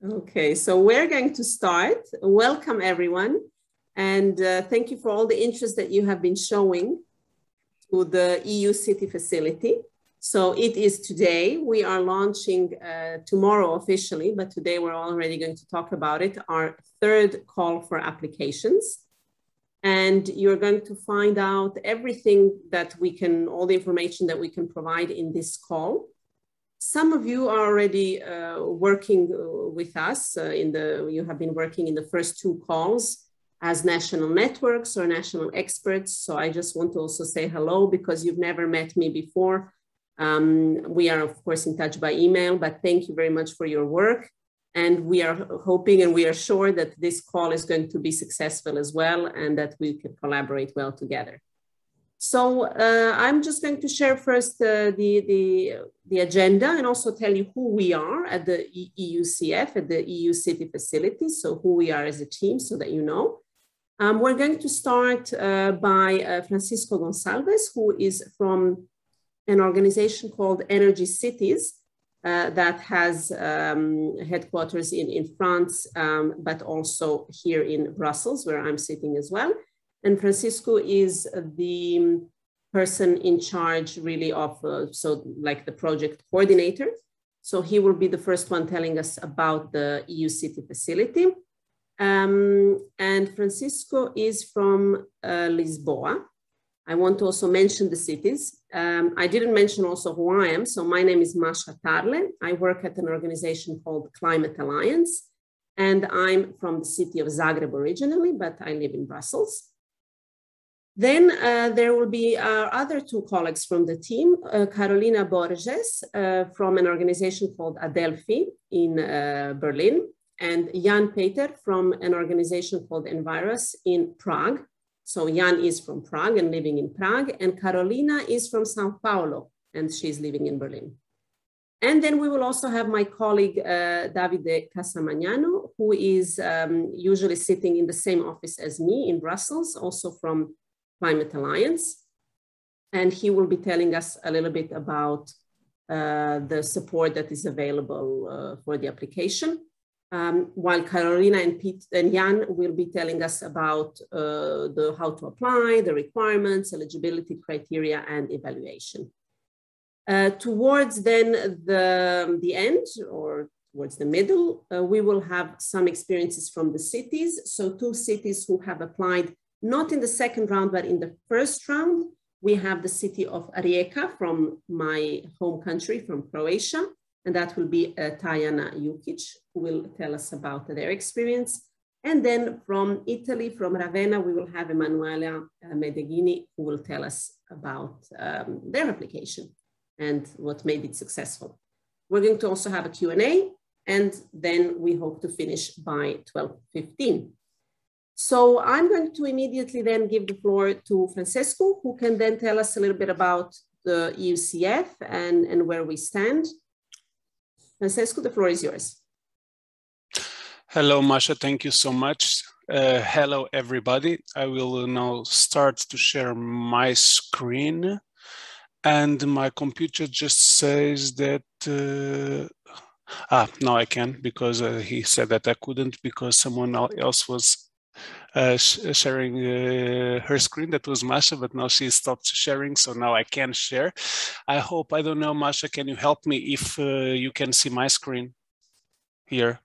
Okay, so we're going to start. Welcome, everyone. And thank you for all the interest that you have been showing to the EU City Facility. So it is today. We are launching tomorrow officially, but today we're already going to talk about it, our third call for applications. And you're going to find out everything that we can, all the information that we can provide in this call. Some of you are already working with us you have been working in the first two calls as national networks or national experts. So I just want to also say hello because you've never met me before. We are of course in touch by email, but thank you very much for your work. And we are hoping and we are sure that this call is going to be successful as well and that we can collaborate well together. So I'm just going to share first the agenda and also tell you who we are at the EUCF, at the EU City Facility, so who we are as a team so that you know. We're going to start by Francisco Gonçalves, who is from an organization called Energy Cities that has headquarters in France, but also here in Brussels, where I'm sitting as well. And Francisco is the person in charge really of, so like the project coordinator. So he will be the first one telling us about the EU City Facility. And Francisco is from Lisboa. I want to also mention the cities. I didn't mention also who I am. So my name is Masha Tarle. I work at an organization called Climate Alliance. And I'm from the city of Zagreb originally, but I live in Brussels. Then there will be our other two colleagues from the team, Carolina Borges from an organization called Adelphi in Berlin, and Jan Peter from an organization called Envirus in Prague. So Jan is from Prague and living in Prague, and Carolina is from Sao Paulo, and she's living in Berlin. And then we will also have my colleague, Davide Casamagnano, who is usually sitting in the same office as me in Brussels, also from Climate Alliance. And he will be telling us a little bit about the support that is available for the application. While Carolina and Jan will be telling us about how to apply, the requirements, eligibility criteria, and evaluation. Towards then the end, or towards the middle, we will have some experiences from the cities. So two cities who have applied not in the second round, but in the first round. We have the city of Rijeka from my home country, from Croatia, and that will be Tatjana Jukic, who will tell us about their experience. And then from Italy, from Ravenna, we will have Emanuela Medeghini, who will tell us about their application and what made it successful. We're going to also have a Q&A, and then we hope to finish by 12:15. So I'm going to immediately then give the floor to Francesco, who can then tell us a little bit about the EUCF and where we stand. Francesco, the floor is yours. Hello, Masha, thank you so much. Hello, everybody. I will now start to share my screen. And my computer just says that, now I can, because he said that I couldn't because someone else was sharing her screen. That was Masha, but now she stopped sharing, so now I can share. I hope, I don't know, Masha, can you help me if you can see my screen here?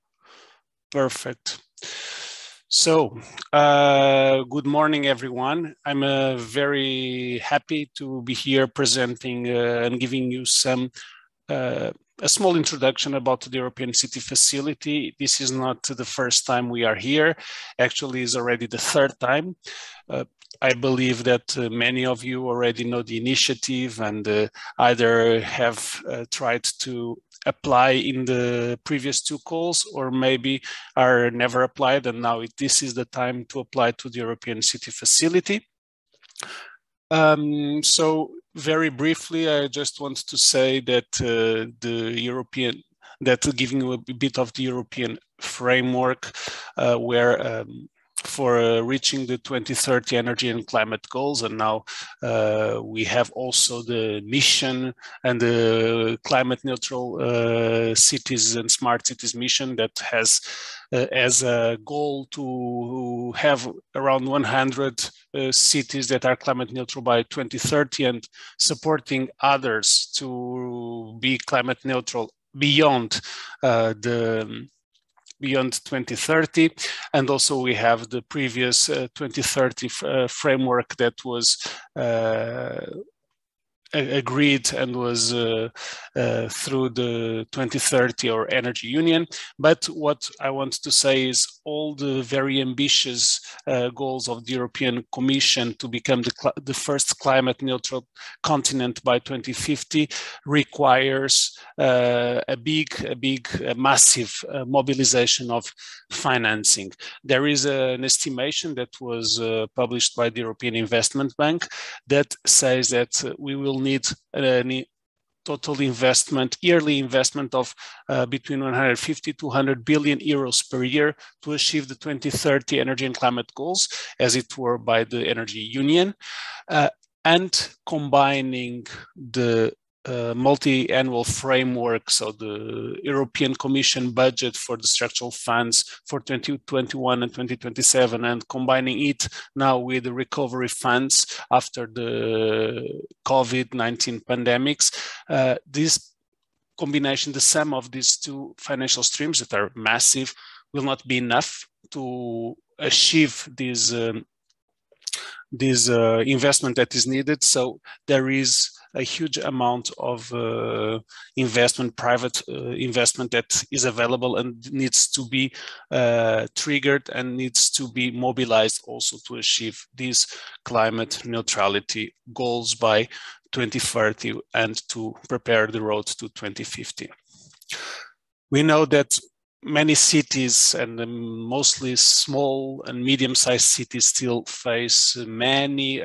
Perfect. So, good morning, everyone. I'm very happy to be here presenting and giving you a small introduction about the European City Facility. This is not the first time we are here. Actually, it's already the third time. I believe that many of you already know the initiative and either have tried to apply in the previous two calls or maybe are never applied, and now this is the time to apply to the European City Facility. So very briefly, I just want to say that giving you a bit of the European framework where for reaching the 2030 energy and climate goals. And now we have also the mission and the climate neutral cities and smart cities mission that has as a goal to have around 100 cities that are climate neutral by 2030, and supporting others to be climate neutral beyond beyond 2030. And also we have the previous 2030 framework that was agreed and was through the 2030 or Energy Union. But what I want to say is all the very ambitious goals of the European Commission to become the first climate neutral continent by 2050 requires a massive mobilization of financing. There is an estimation that was published by the European Investment Bank that says that we will need total investment, yearly investment of between 150 to 200 billion euros per year to achieve the 2030 energy and climate goals, as it were by the Energy Union, and combining the multi-annual framework, so the European Commission budget for the structural funds for 2021 and 2027, and combining it now with the recovery funds after the COVID-19 pandemics. This combination, the sum of these two financial streams that are massive, will not be enough to achieve this investment that is needed. So there is a huge amount of investment, private investment that is available and needs to be triggered and needs to be mobilized also to achieve these climate neutrality goals by 2030 and to prepare the road to 2050. We know that many cities, and mostly small and medium-sized cities, still face many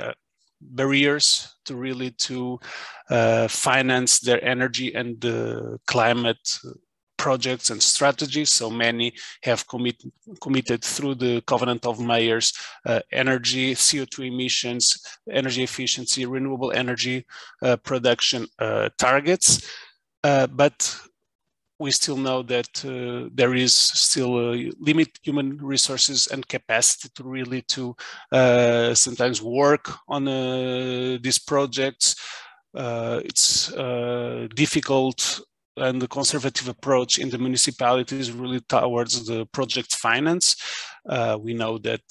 barriers to really finance their energy and climate projects and strategies. So many have committed through the Covenant of Mayors energy, CO2 emissions, energy efficiency, renewable energy production targets, but we still know that there is still limited human resources and capacity to really sometimes work on these projects. It's difficult, and the conservative approach in the municipalities really towards the project finance. We know that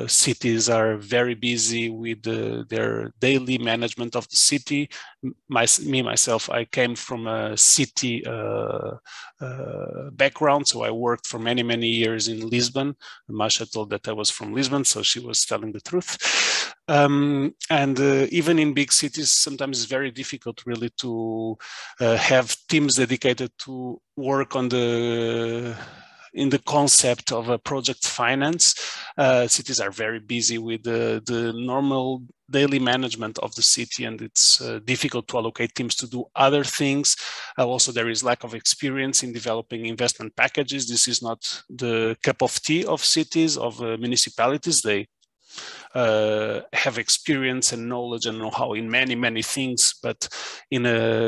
cities are very busy with their daily management of the city. Myself, I came from a city background, so I worked for many years in Lisbon. Masha told that I was from Lisbon, so she was telling the truth. And even in big cities, sometimes it's very difficult really to have teams dedicated to work on in the concept of a project finance. Cities are very busy with the normal daily management of the city, and it's difficult to allocate teams to do other things. Also, there is lack of experience in developing investment packages. This is not the cup of tea of cities, of municipalities. They have experience and knowledge and know-how in many things, but in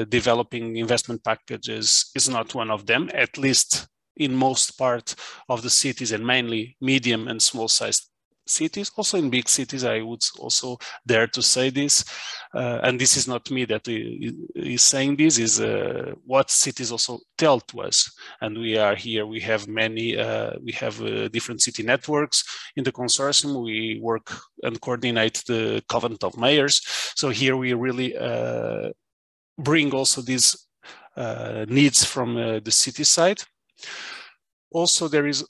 developing investment packages is not one of them, at least in most part of the cities, and mainly medium and small sized cities. Also in big cities, I would also dare to say this, and this is not me that is saying this, is what cities also tell to us. And we are here, we have different city networks in the consortium. We work and coordinate the Covenant of Mayors. So here we really bring also these needs from the city side. Also, there is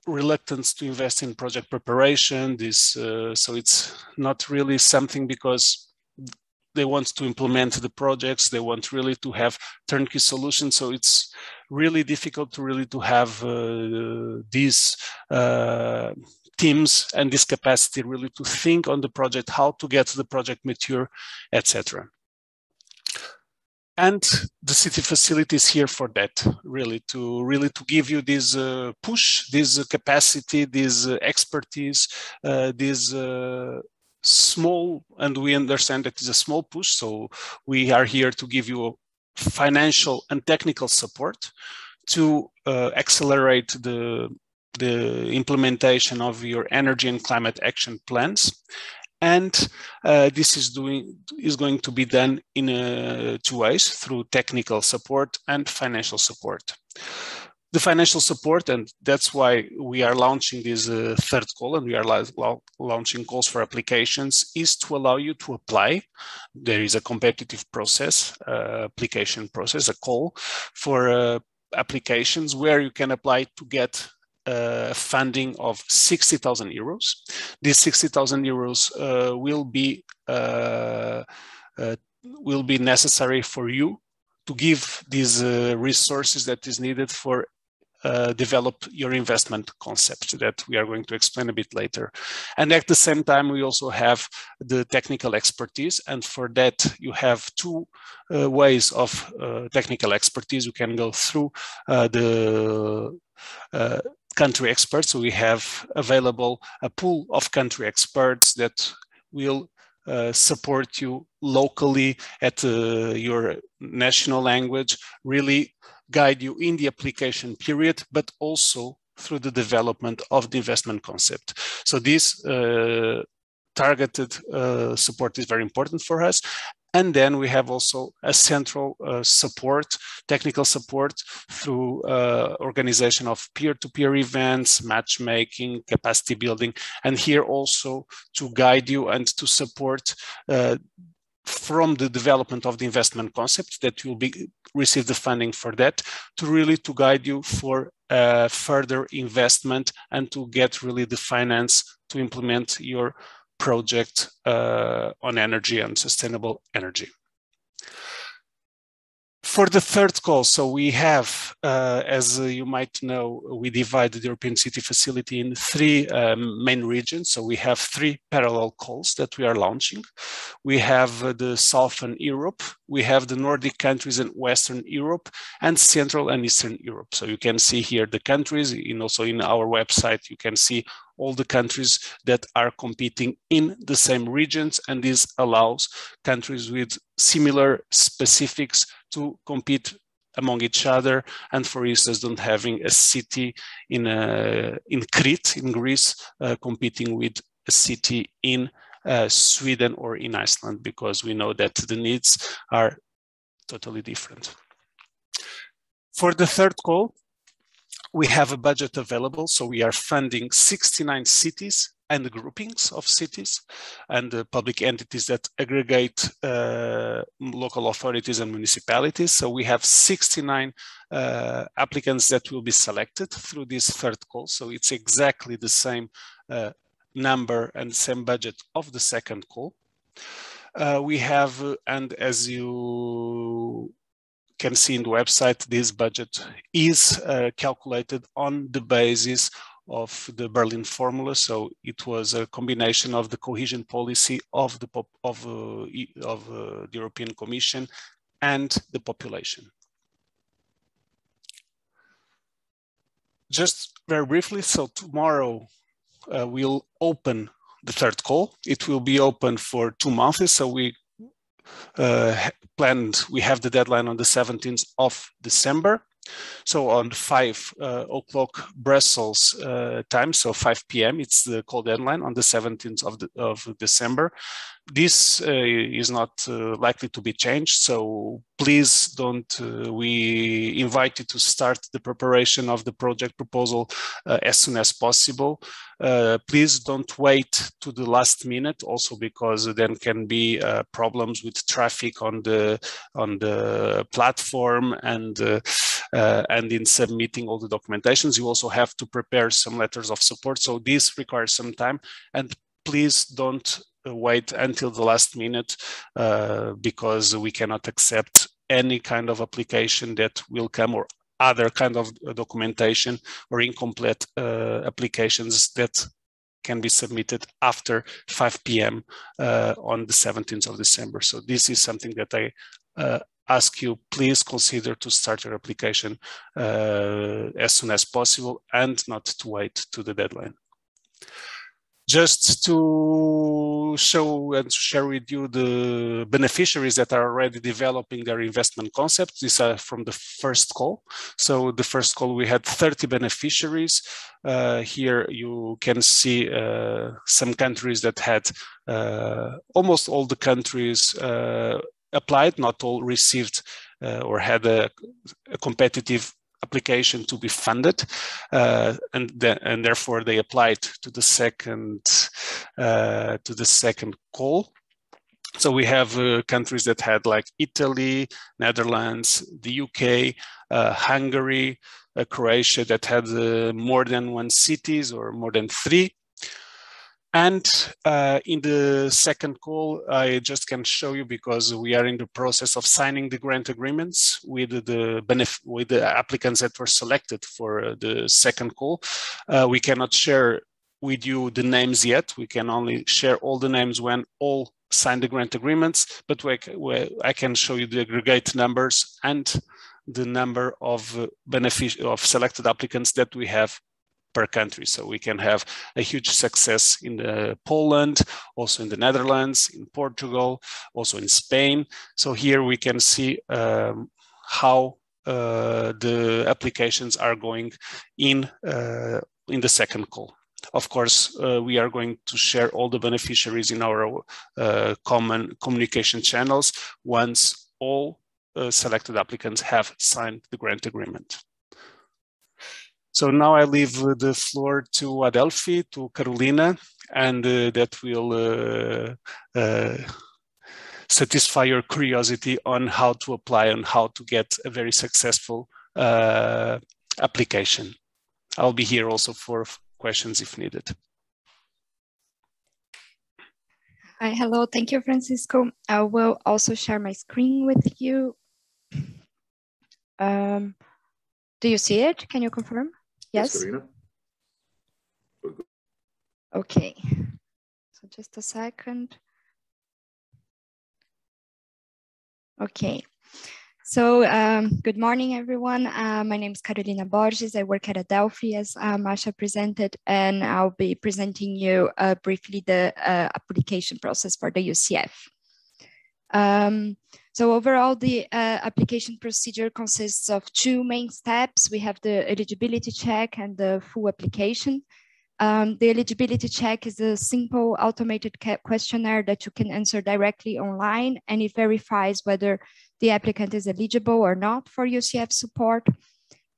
reluctance to invest in project preparation. So it's not really something, because they want to implement the projects. They want really to have turnkey solutions. So it's really difficult to have these teams and this capacity really to think on the project, how to get the project mature, etc. And the city facility is here for that, really to give you this push, this capacity, this expertise, this small, and we understand that it's a small push. So we are here to give you financial and technical support to accelerate the implementation of your energy and climate action plans. And this is going to be done in 2 ways, through technical support and financial support. The financial support, and that's why we are launching this third call, and we are launching calls for applications, is to allow you to apply. There is a competitive process, application process, a call for applications where you can apply to get funding of 60,000 euros. These 60,000 euros will be necessary for you to give these resources that is needed for develop your investment concept that we are going to explain a bit later. And at the same time, we also have the technical expertise. And for that, you have 2 ways of technical expertise. You can go through the country experts. So we have available a pool of country experts that will support you locally at your national language, really guide you in the application period, but also through the development of the investment concept. So this targeted support is very important for us. And then we have also a central support, technical support through organization of peer-to-peer events, matchmaking, capacity building, and here also to guide you and to support from the development of the investment concept that you'll receive the funding for that, to really to guide you for further investment and to get really the finance to implement your project on energy and sustainable energy. For the third call, so we have, as you might know, we divide the European City Facility in 3 main regions. So we have 3 parallel calls that we are launching. We have the Southern Europe, we have the Nordic countries in Western Europe, and Central and Eastern Europe. So you can see here the countries, and also in our website, you can see all the countries that are competing in the same regions, and this allows countries with similar specifics to compete among each other. And for instance, don't having a city in Crete, in Greece, competing with a city in Sweden or in Iceland, because we know that the needs are totally different. For the third call, we have a budget available, so we are funding 69 cities and the groupings of cities and the public entities that aggregate local authorities and municipalities. So we have 69 applicants that will be selected through this third call. So it's exactly the same number and same budget of the second call. We have, and as you can see in the website, this budget is calculated on the basis of the Berlin formula. So it was a combination of the cohesion policy of the European Commission and the population. Just very briefly, so tomorrow we'll open the third call. It will be open for 2 months. So we we have the deadline on the 17th of December. So on 5 o'clock Brussels time, so 5 p.m. it's the call deadline on the 17th of December. This is not likely to be changed, so please don't, we invite you to start the preparation of the project proposal as soon as possible. Please don't wait to the last minute, also because then can be problems with traffic on the platform and in submitting all the documentations. You also have to prepare some letters of support, so this requires some time, and please don't wait until the last minute because we cannot accept any kind of application that will come, or other kind of documentation or incomplete applications that can be submitted after 5 p.m. On the 17th of December. So this is something that I ask you, please consider to start your application as soon as possible and not to wait to the deadline. Just to show and share with you the beneficiaries that are already developing their investment concepts. These are from the first call. So the first call, we had 30 beneficiaries. Here you can see some countries that had almost all the countries applied, not all received or had a competitive application to be funded, and therefore they applied to the second call. So we have countries that had like Italy, Netherlands, the UK, Hungary, Croatia that had more than 1 cities or more than 3. And in the second call, I just can show you, because we are in the process of signing the grant agreements with the applicants that were selected for the second call. We cannot share with you the names yet. We can only share all the names when all sign the grant agreements, but I can show you the aggregate numbers and the number of selected applicants that we have per country. So we can have a huge success in Poland, also in the Netherlands, in Portugal, also in Spain. So here we can see how the applications are going in the second call. Of course, we are going to share all the beneficiaries in our common communication channels once all selected applicants have signed the grant agreement. So now I leave the floor to Adelphi, to Carolina, and that will satisfy your curiosity on how to apply and how to get a very successful application. I'll be here also for questions if needed. Hi, hello, thank you, Francisco. I will also share my screen with you. Do you see it? Can you confirm? Yes. Okay, so just a second. Okay, so good morning, everyone. My name is Carolina Borges. I work at Adelphi, as Masha presented, and I'll be presenting you briefly the application process for the EUCF. So overall, the application procedure consists of 2 main steps. We have the eligibility check and the full application. The eligibility check is a simple automated questionnaire that you can answer directly online, and it verifies whether the applicant is eligible or not for EUCF support.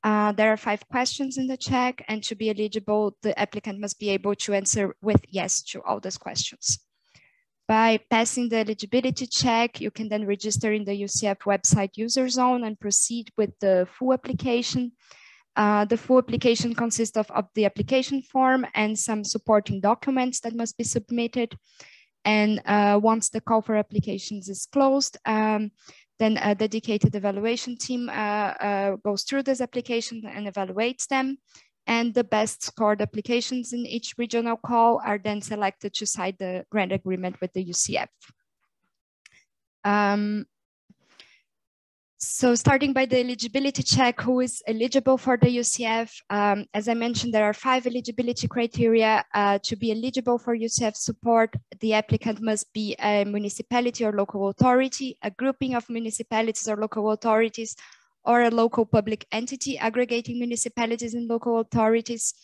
There are 5 questions in the check, and to be eligible, the applicant must be able to answer with yes to all those questions. By passing the eligibility check, you can then register in the EUCF website user zone and proceed with the full application. The full application consists of the application form and some supporting documents that must be submitted. And once the call for applications is closed, then a dedicated evaluation team goes through this application and evaluates them. And the best scored applications in each regional call are then selected to sign the grant agreement with the EUCF. So starting by the eligibility check, who is eligible for the EUCF? As I mentioned, there are 5 eligibility criteria. To be eligible for EUCF support, the applicant must be a municipality or local authority, a grouping of municipalities or local authorities, or a local public entity aggregating municipalities and local authorities.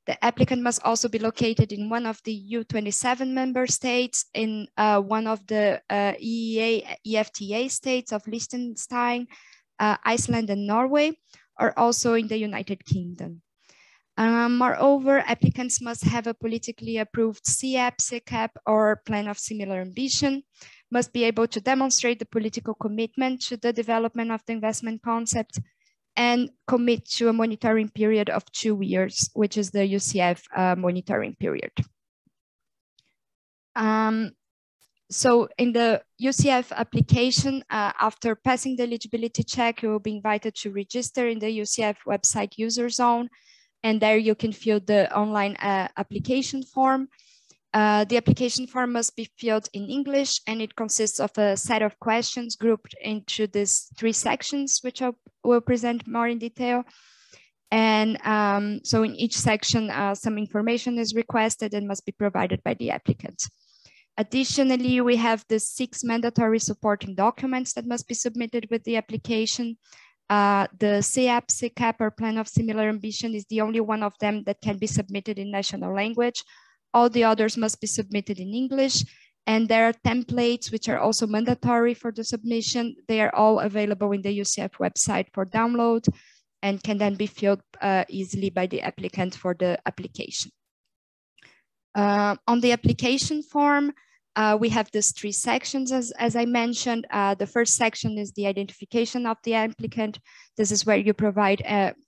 The applicant must also be located in one of the EU27 member states, in one of the EFTA states of Liechtenstein, Iceland and Norway, or also in the United Kingdom. Moreover, applicants must have a politically approved CAP, CCAP, or plan of similar ambition, must be able to demonstrate the political commitment to the development of the investment concept, and commit to a monitoring period of 2 years, which is the EUCF monitoring period. So in the EUCF application, after passing the eligibility check, you will be invited to register in the EUCF website user zone, and there you can fill the online application form. The application form must be filled in English, and it consists of a set of questions grouped into these 3 sections, which I will present more in detail. And so in each section, some information is requested and must be provided by the applicant. Additionally, we have the 6 mandatory supporting documents that must be submitted with the application. The CAP, CCAP, or Plan of Similar Ambition is the only one of them that can be submitted in national language. All the others must be submitted in English. And there are templates which are also mandatory for the submission. They are all available in the EUCF website for download and can then be filled easily by the applicant for the application. On the application form, we have these 3 sections, as I mentioned. The first section is the identification of the applicant. This is where you provide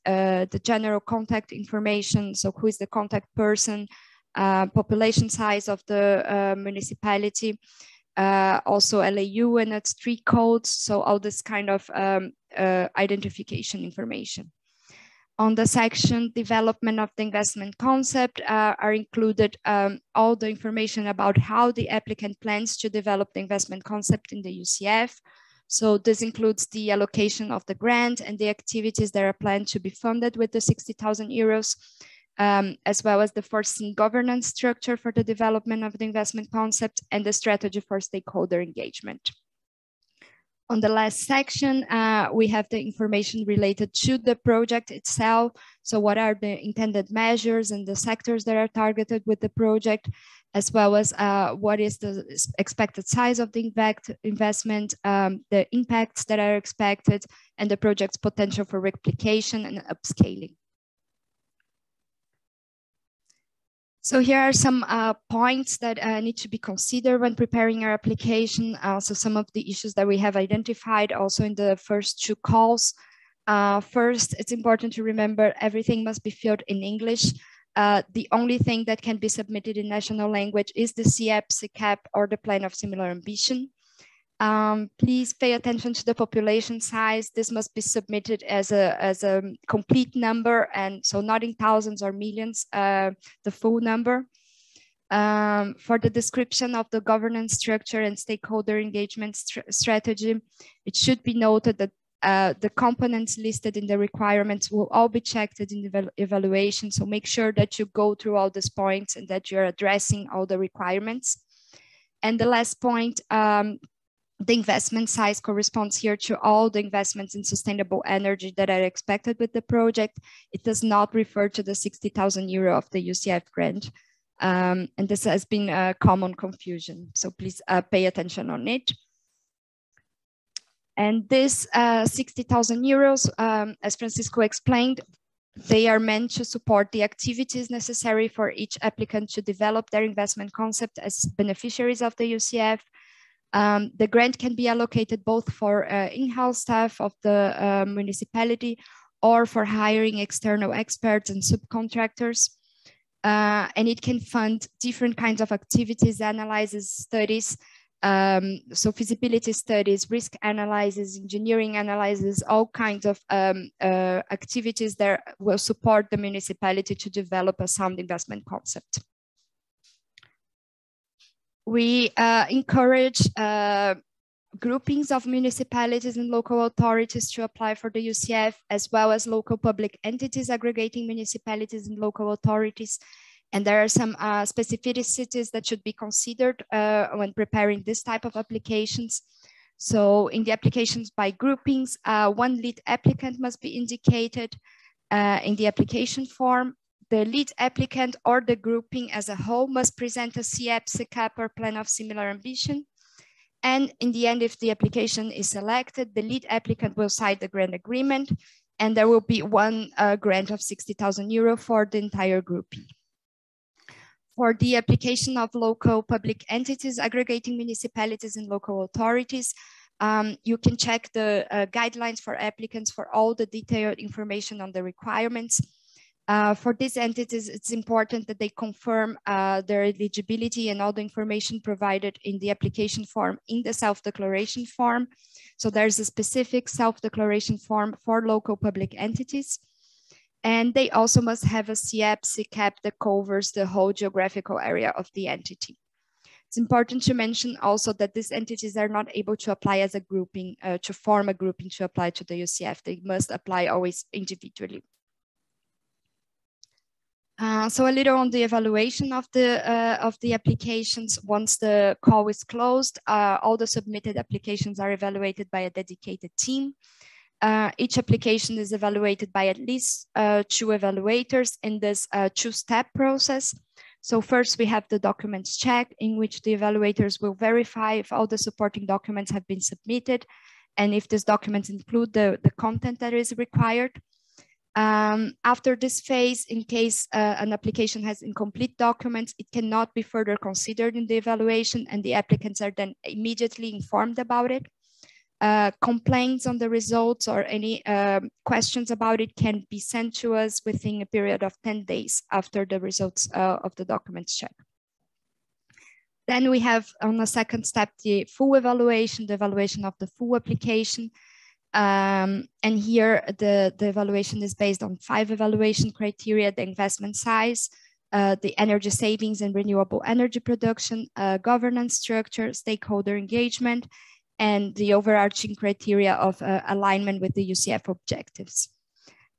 the general contact information. So who is the contact person, population size of the municipality, also LAU and its 3 codes. So all this kind of identification information. On the section development of the investment concept are included all the information about how the applicant plans to develop the investment concept in the EUCF. So this includes the allocation of the grant and the activities that are planned to be funded with the 60,000 euros, as well as the foreseen governance structure for the development of the investment concept and the strategy for stakeholder engagement. On the last section, we have the information related to the project itself. So what are the intended measures and the sectors that are targeted with the project, as well as what is the expected size of the investment, the impacts that are expected, and the project's potential for replication and upscaling. So here are some points that need to be considered when preparing our application. So some of the issues that we have identified also in the first 2 calls. First, it's important to remember everything must be filled in English. The only thing that can be submitted in national language is the CAP, CCAP, or the Plan of Similar Ambition. Please pay attention to the population size. This must be submitted as a complete number, and so not in thousands or millions, the full number. For the description of the governance structure and stakeholder engagement strategy, it should be noted that the components listed in the requirements will all be checked in the evaluation. So make sure that you go through all these points and that you're addressing all the requirements. And the last point, the investment size corresponds here to all the investments in sustainable energy that are expected with the project. It does not refer to the 60,000 euro of the EUCF grant. And this has been a common confusion. So please pay attention on it. And this 60,000 euros, as Francisco explained, they are meant to support the activities necessary for each applicant to develop their investment concept as beneficiaries of the EUCF. The grant can be allocated both for in-house staff of the municipality or for hiring external experts and subcontractors. And it can fund different kinds of activities, analysis, studies, so feasibility studies, risk analysis, engineering analysis, all kinds of activities that will support the municipality to develop a sound investment concept. We encourage groupings of municipalities and local authorities to apply for the EUCF, as well as local public entities aggregating municipalities and local authorities. And there are some specificities that should be considered when preparing this type of applications. So in the applications by groupings, 1 lead applicant must be indicated in the application form. The lead applicant or the grouping as a whole must present a CAP, CCAP, or Plan of Similar Ambition. And in the end, if the application is selected, the lead applicant will sign the grant agreement, and there will be 1 grant of 60,000 euro for the entire grouping. For the application of local public entities aggregating municipalities and local authorities, you can check the guidelines for applicants for all the detailed information on the requirements. For these entities, it's important that they confirm their eligibility and all the information provided in the application form in the self-declaration form. So there's a specific self-declaration form for local public entities. And they also must have a CAP that covers the whole geographical area of the entity. It's important to mention also that these entities are not able to apply as a grouping, to form a grouping to apply to the EUCF. They must apply always individually. So a little on the evaluation of the applications. Once the call is closed, all the submitted applications are evaluated by a dedicated team. Each application is evaluated by at least 2 evaluators in this 2-step process. So first we have the documents check, in which the evaluators will verify if all the supporting documents have been submitted and if these documents include the content that is required. After this phase, in case an application has incomplete documents, it cannot be further considered in the evaluation, and the applicants are then immediately informed about it. Complaints on the results or any questions about it can be sent to us within a period of 10 days after the results of the documents check. Then we have on the second step, the full evaluation, the evaluation of the full application. And here the evaluation is based on 5 evaluation criteria: the investment size, the energy savings and renewable energy production, governance structure, stakeholder engagement, and the overarching criteria of alignment with the EUCF objectives.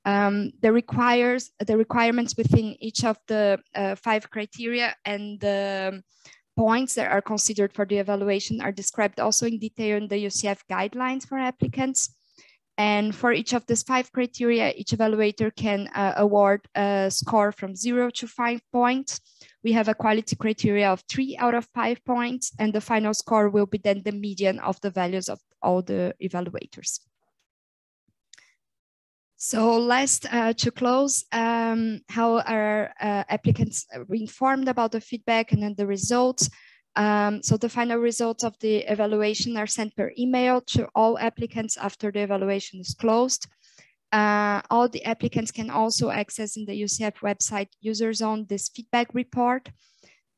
The requirements within each of the 5 criteria and the points that are considered for the evaluation are described also in detail in the EUCF guidelines for applicants. And for each of these 5 criteria, each evaluator can award a score from 0 to 5 points. We have a quality criteria of 3 out of 5 points, and the final score will be then the median of the values of all the evaluators. So last, to close, how are applicants informed about the feedback and then the results? So the final results of the evaluation are sent per email to all applicants after the evaluation is closed. All the applicants can also access in the EUCF website user zone this feedback report.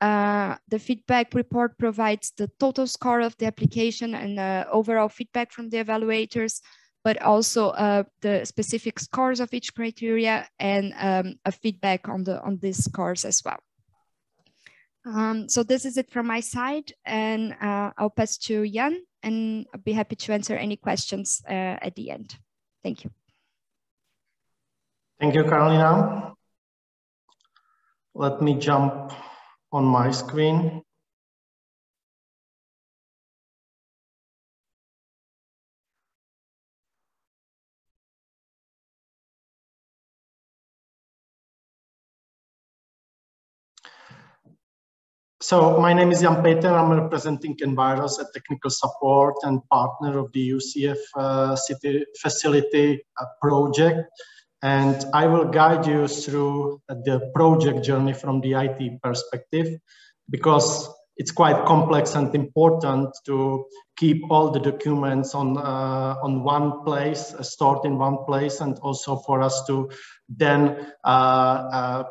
The feedback report provides the total score of the application and overall feedback from the evaluators, but also the specific scores of each criteria and a feedback on these scores as well. So this is it from my side, and I'll pass to Jan, and I'll be happy to answer any questions at the end. Thank you. Thank you, Carolina. Let me jump on my screen. So my name is Jan Peter. I'm representing Envirus, a technical support and partner of the EUCF city facility project. And I will guide you through the project journey from the IT perspective, because it's quite complex and important to keep all the documents on one place, stored in one place, and also for us to then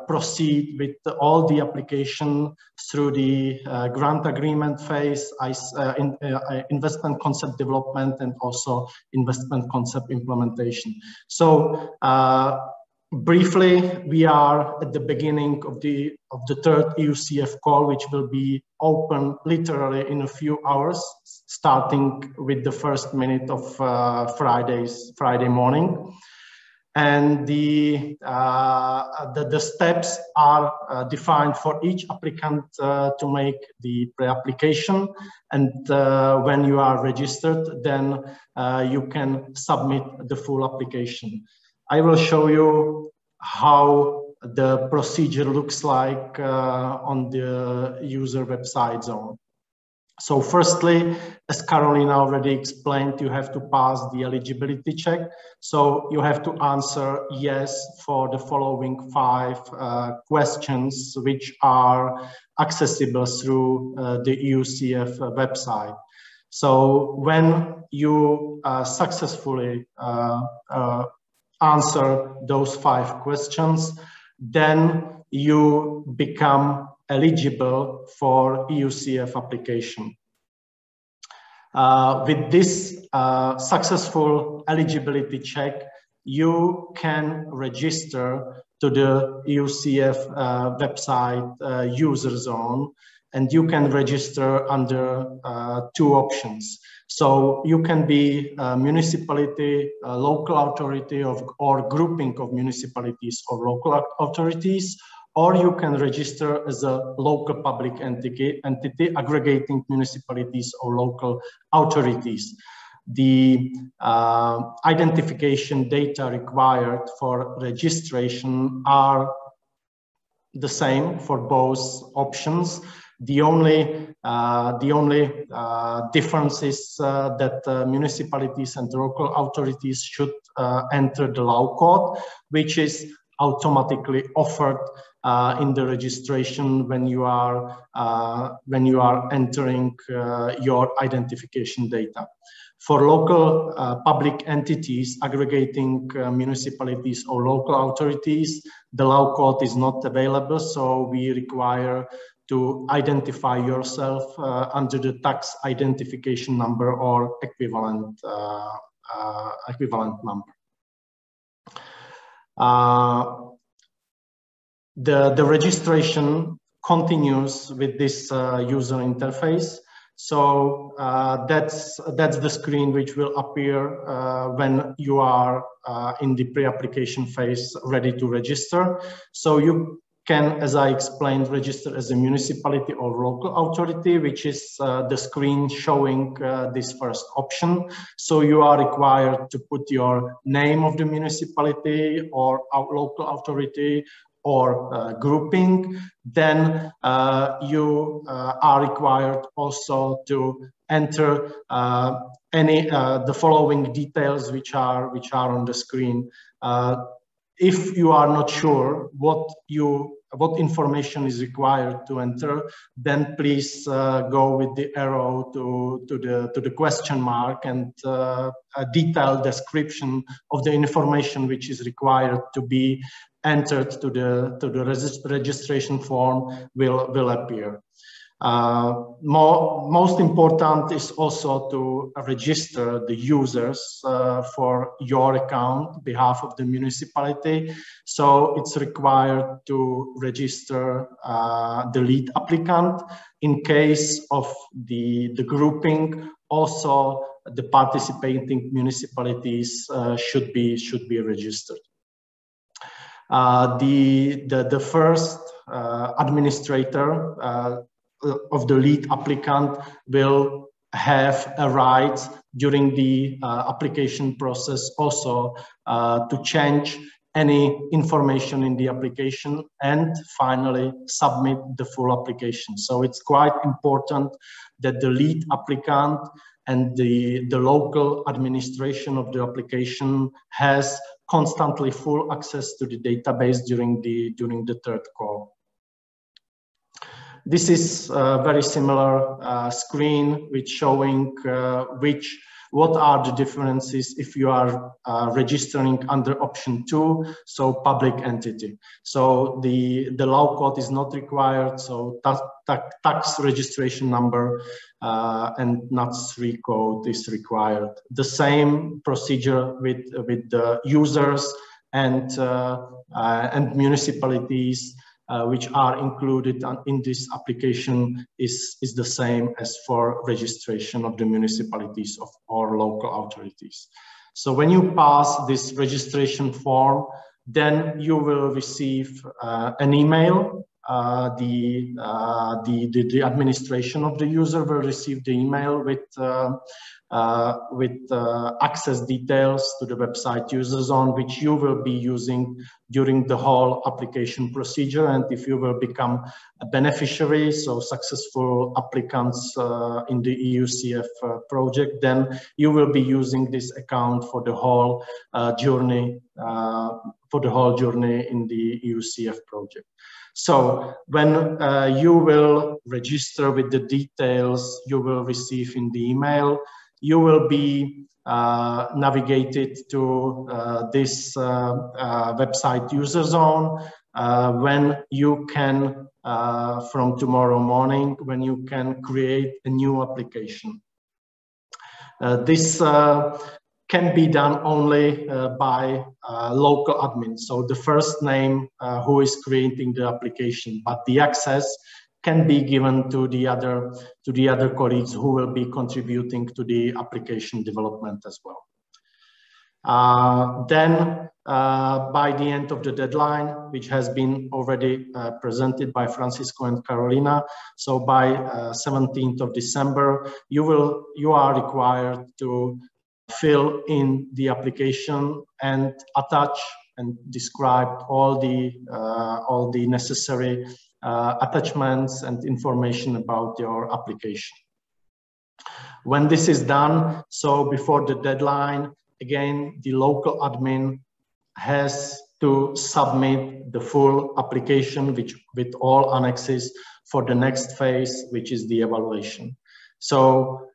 proceed with all the application through the grant agreement phase, investment concept development, and also investment concept implementation. So briefly, we are at the beginning of the third EUCF call, which will be open literally in a few hours, starting with the first minute of Friday morning. And the steps are defined for each applicant to make the pre-application. And when you are registered, then you can submit the full application. I will show you how the procedure looks like on the user website zone. So firstly, as Carolina already explained, you have to pass the eligibility check. So you have to answer yes for the following 5 questions, which are accessible through the EUCF website. So when you successfully answer those 5 questions, then you become eligible for EUCF application. With this successful eligibility check, you can register to the EUCF website user zone, and you can register under two options. So you can be a municipality, a local authority or grouping of municipalities or local authorities, or you can register as a local public entity aggregating municipalities or local authorities. The identification data required for registration are the same for both options. The only difference is that municipalities and local authorities should enter the law code, which is automatically offered in the registration when you are entering your identification data. For local public entities aggregating municipalities or local authorities, the law code is not available, so we require to identify yourself under the tax identification number or equivalent number. The registration continues with this user interface. So that's the screen which will appear when you are in the pre-application phase, ready to register. So you can, as I explained, register as a municipality or local authority, which is the screen showing this first option. So you are required to put your name of the municipality or local authority or grouping. Then you are required also to enter the following details which are on the screen. If you are not sure what information is required to enter, then please go with the arrow to the question mark, and a detailed description of the information which is required to be entered to the registration form will appear. Most important is also to register the users for your account on behalf of the municipality. So it's required to register the lead applicant. In case of the grouping, also the participating municipalities should be registered. The first administrator of the lead applicant will have a right during the application process also to change any information in the application and finally submit the full application. So it's quite important that the lead applicant and the local administration of the application has constantly full access to the database during the third call. This is a very similar screen which showing what are the differences if you are registering under option 2, so public entity. So the law code is not required, so tax registration number and NUTS 3 code is required. The same procedure with the users and municipalities which are included in this application is the same as for registration of the municipalities or local authorities. So when you pass this registration form, then you will receive an email. The administration of the user will receive the email with access details to the website user zone, which you will be using during the whole application procedure. And if you will become a beneficiary, so successful applicants in the EUCF project, then you will be using this account for the whole journey in the EUCF project. So when you will register with the details you will receive in the email, you will be navigated to this website user zone when you can, from tomorrow morning, when you can create a new application. This can be done only by local admin. So the first name who is creating the application, but the access can be given to the other colleagues who will be contributing to the application development as well. Then by the end of the deadline, which has been already presented by Francisco and Carolina, so by 17th of December, you are required to fill in the application and attach and describe all the necessary attachments and information about your application. When this is done, so before the deadline, again, the local admin has to submit the full application with all annexes for the next phase, which is the evaluation. So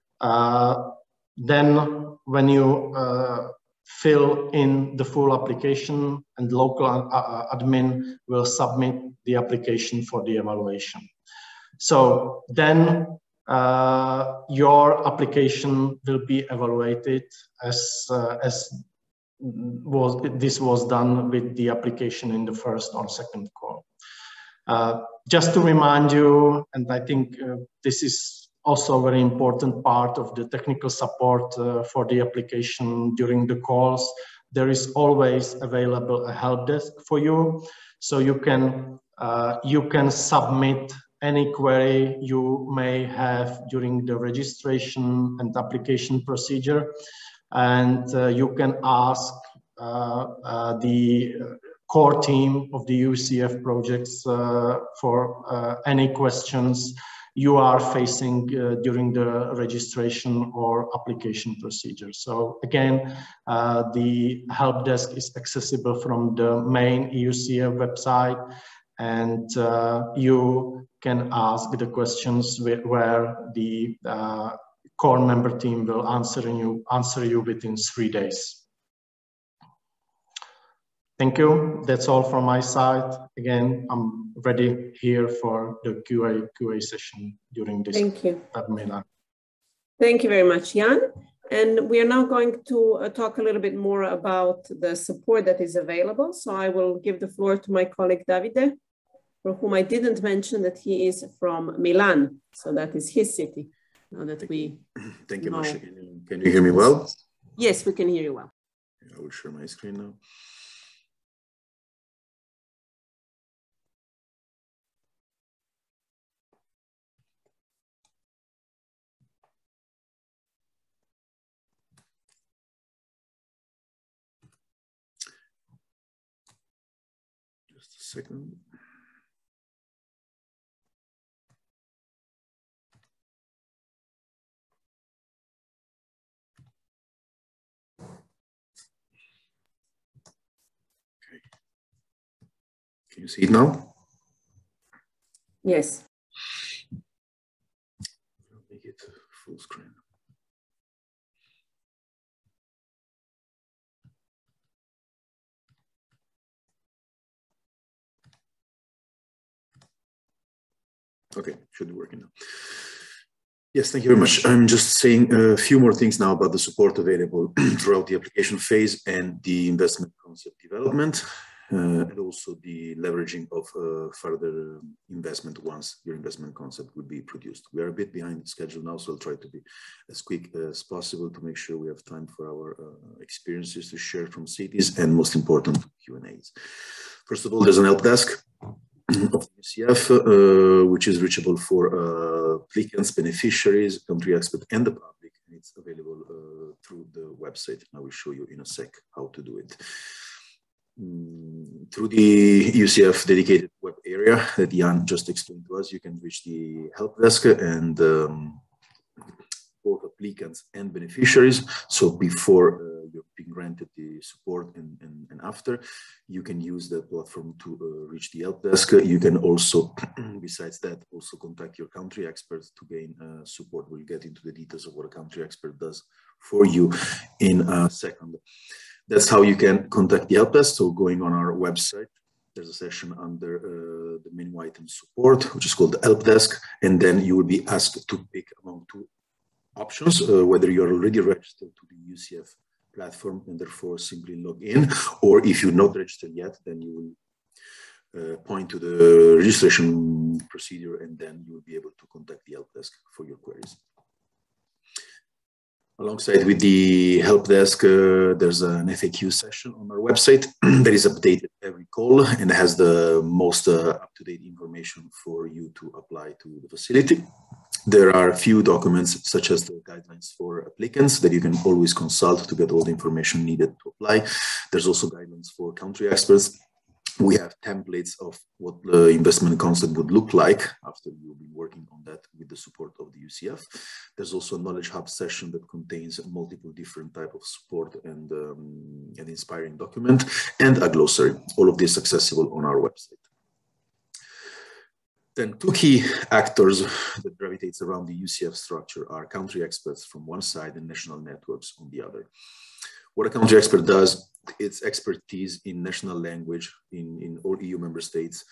then when you fill in the full application, and local admin will submit the application for the evaluation. So then your application will be evaluated as this was done with the application in the first or second call. Just to remind you, and I think this is also a very important part of the technical support for the application during the calls, there is always available a help desk for you. So you can submit any query you may have during the registration and application procedure. And you can ask the core team of the EUCF projects for any questions you are facing during the registration or application procedure. So again, the help desk is accessible from the main EUCF website, and you can ask the questions where the core member team will answer you within 3 days. Thank you. That's all from my side. Again, I'm ready here for the QA session during this webinar. Thank you very much, Jan. And we are now going to talk a little bit more about the support that is available. So I will give the floor to my colleague Davide, for whom I didn't mention that he is from Milan. So that is his city. Now that we Thank you, Masha. Can you hear me well? Yes, we can hear you well. I will share my screen now. Just a second. Can you see it now? Yes. I'll make it full screen. Okay, should be working now. Yes, thank you very much. I'm just saying a few more things now about the support available throughout the application phase and the investment concept development. And also the leveraging of further investment once your investment concept will be produced. We are a bit behind schedule now, so I'll try to be as quick as possible to make sure we have time for our experiences to share from cities and, most important, Q&As. First of all, there's an help desk of EUCF, which is reachable for applicants, beneficiaries, country experts, and the public. And it's available through the website. I will show you in a sec how to do it. Through the EUCF dedicated web area that Jan just explained to us, you can reach the help desk and both applicants and beneficiaries. So before you're being granted the support and after, you can use the platform to reach the help desk. You can also, besides that, also contact your country experts to gain support. We'll get into the details of what a country expert does for you in a second. That's how you can contact the help desk. So going on our website, there's a section under the menu item support, which is called the help desk. And then you will be asked to pick among two options, whether you're already registered to the EUCF platform, and therefore simply log in. Or if you're not registered yet, then you will point to the registration procedure, and then you will be able to contact the help desk for your queries. Alongside with the help desk, there's an FAQ session on our website that is updated every call and has the most up-to-date information for you to apply to the facility. There are a few documents, such as the guidelines for applicants, that you can always consult to get all the information needed to apply. There's also guidelines for country experts. We have templates of what the investment concept would look like after you'll be working on that with the support of the EUCF. There's also a knowledge hub session that contains multiple different types of support and an inspiring document and a glossary. All of this accessible on our website. Then two key actors that gravitates around the EUCF structure are country experts from one side and national networks on the other. What a country expert does, it's expertise in national language in all EU member states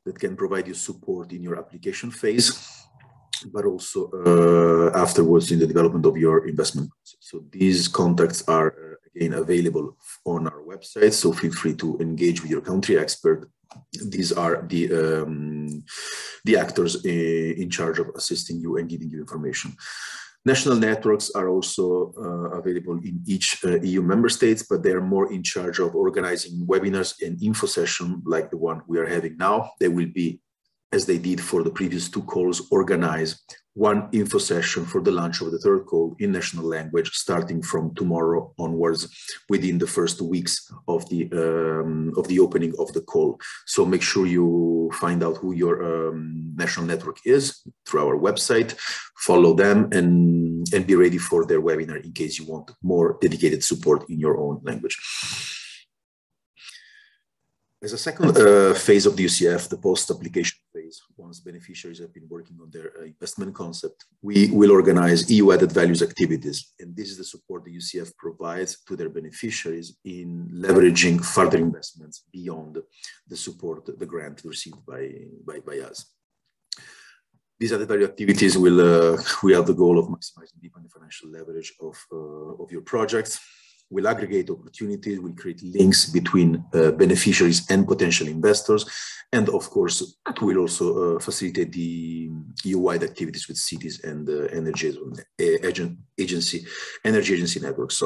that can provide you support in your application phase, but also afterwards in the development of your investment. So these contacts are again available on our website, so feel free to engage with your country expert. These are the actors in charge of assisting you and giving you information. National networks are also available in each EU member states, but they are more in charge of organizing webinars and info sessions like the one we are having now. They will be, as they did for the previous two calls, organize one info session for the launch of the third call in national language, starting from tomorrow onwards within the first weeks of the opening of the call. So make sure you find out who your national network is through our website, follow them, and be ready for their webinar in case you want more dedicated support in your own language. As a second phase of the EUCF, the post-application phase, once beneficiaries have been working on their investment concept, we will organize EU added values activities. And this is the support the EUCF provides to their beneficiaries in leveraging further investments beyond the support, the grant received by us. These added value activities will have the goal of maximizing deep and financial leverage of your projects. We'll aggregate opportunities, we'll create links between beneficiaries and potential investors, and of course, we'll also facilitate the EU-wide activities with cities and energy agency networks,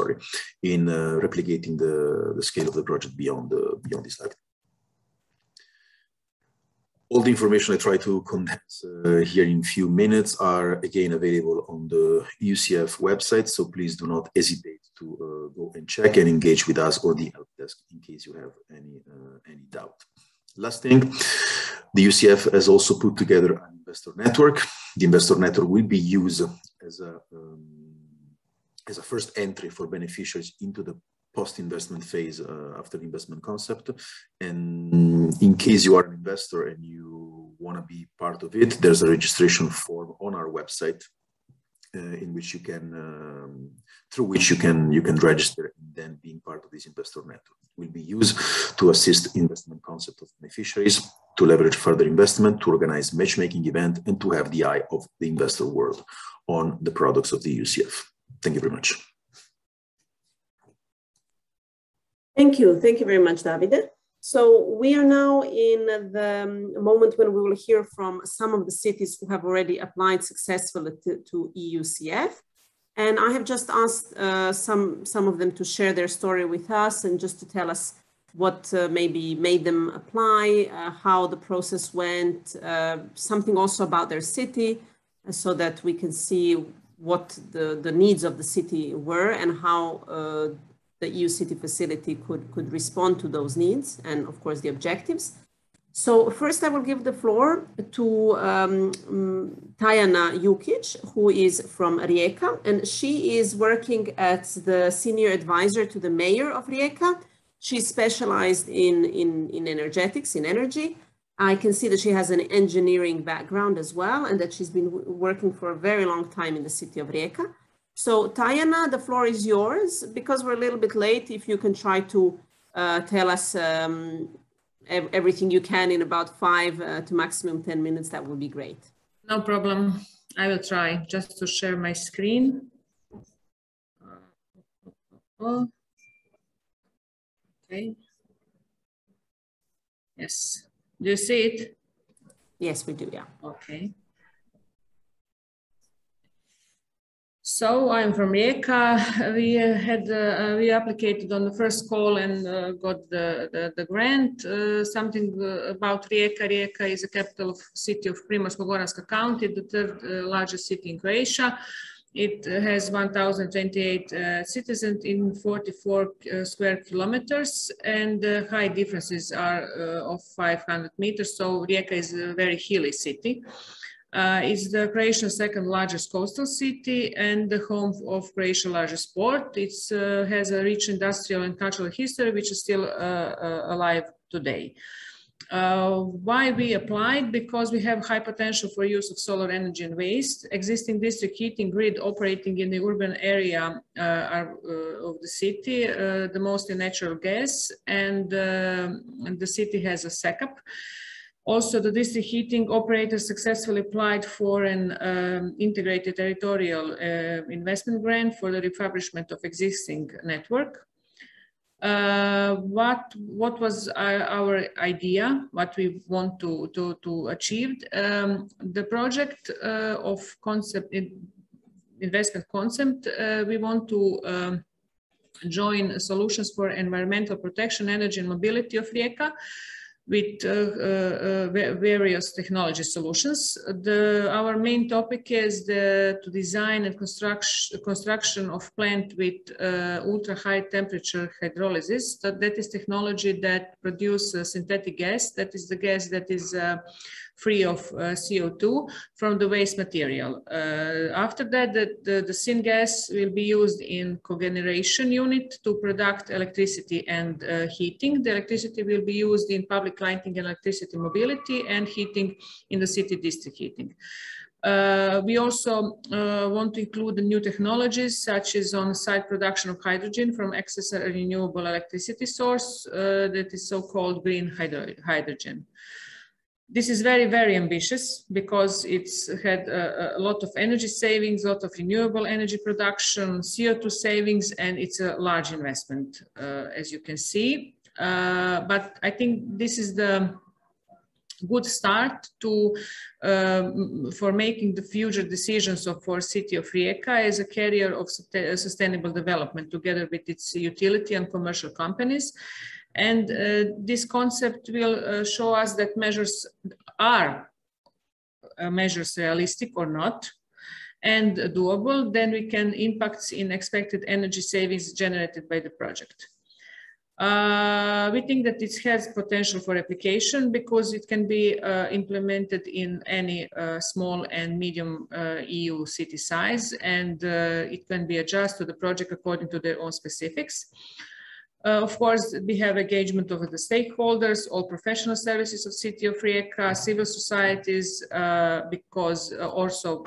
in replicating the scale of the project beyond this level. All the information I try to condense here in a few minutes are again available on the EUCF website, so please do not hesitate to go and check and engage with us or the help desk in case you have any doubt. Last thing, the EUCF has also put together an investor network. The investor network will be used as a first entry for beneficiaries into the post-investment phase after the investment concept. And in case you are an investor and you want to be part of it, there's a registration form on our website in which you can, through which you can register, and then being part of this investor network will be used to assist investment concept of beneficiaries, to leverage further investment, to organize matchmaking event, and to have the eye of the investor world on the products of the EUCF. Thank you very much. Thank you. Thank you very much, Davide. So we are now in the moment when we will hear from some of the cities who have already applied successfully to EUCF. And I have just asked some of them to share their story with us and just to tell us what maybe made them apply, how the process went, something also about their city, so that we can see what the needs of the city were and how the EU City facility could respond to those needs and, of course, the objectives. So first, I will give the floor to Tatjana Jukic, who is from Rijeka, and she is working as the senior advisor to the mayor of Rijeka. She's specialized in energetics, in energy. I can see that she has an engineering background as well, and that she's been working for a very long time in the city of Rijeka. So Tatjana, the floor is yours. Because we're a little bit late, if you can try to tell us everything you can in about 5 to maximum 10 minutes, that would be great. No problem. I will try just to share my screen. Oh, okay. Yes. Do you see it? Yes, we do, yeah. Okay. So I'm from Rijeka. We applied on the first call and got the grant. Something about Rijeka. Rijeka is the capital of city of Primorsko-Goranska County, the third largest city in Croatia. It has 1,028 citizens in 44 square kilometers, and the high differences are of 500 meters. So Rijeka is a very hilly city. It's the Croatia's second largest coastal city and the home of Croatia's largest port. It has a rich industrial and cultural history, which is still alive today. Why we applied? Because we have high potential for use of solar energy and waste. Existing district heating grid operating in the urban area of the city, the most in natural gas, and the city has a SECAP. Also, the district heating operator successfully applied for an integrated territorial investment grant for the refurbishment of existing network. What was our idea, what we want to achieve? The project of investment concept, we want to join solutions for environmental protection, energy and mobility of Rijeka with various technology solutions. Our main topic is to design and construction of plant with ultra high temperature hydrolysis. That is technology that produces synthetic gas. That is the gas that is free of CO2 from the waste material. After that, the syngas will be used in cogeneration unit to produce electricity and heating. The electricity will be used in public lighting and electricity mobility and heating in the city district heating. We also want to include the new technologies such as on-site production of hydrogen from excess renewable electricity source that is so-called green hydrogen. This is very, very ambitious because it's had a lot of energy savings, a lot of renewable energy production, CO2 savings, and it's a large investment, as you can see. But I think this is the good start for making the future decisions for city of Rijeka as a carrier of sustainable development together with its utility and commercial companies. And this concept will show us that measures are realistic or not and doable. Then we can impact in expected energy savings generated by the project. We think that it has potential for application because it can be implemented in any small and medium EU city size, and it can be adjusted to the project according to their own specifics. Of course, we have engagement of the stakeholders, all professional services of City of Rijeka, civil societies, because also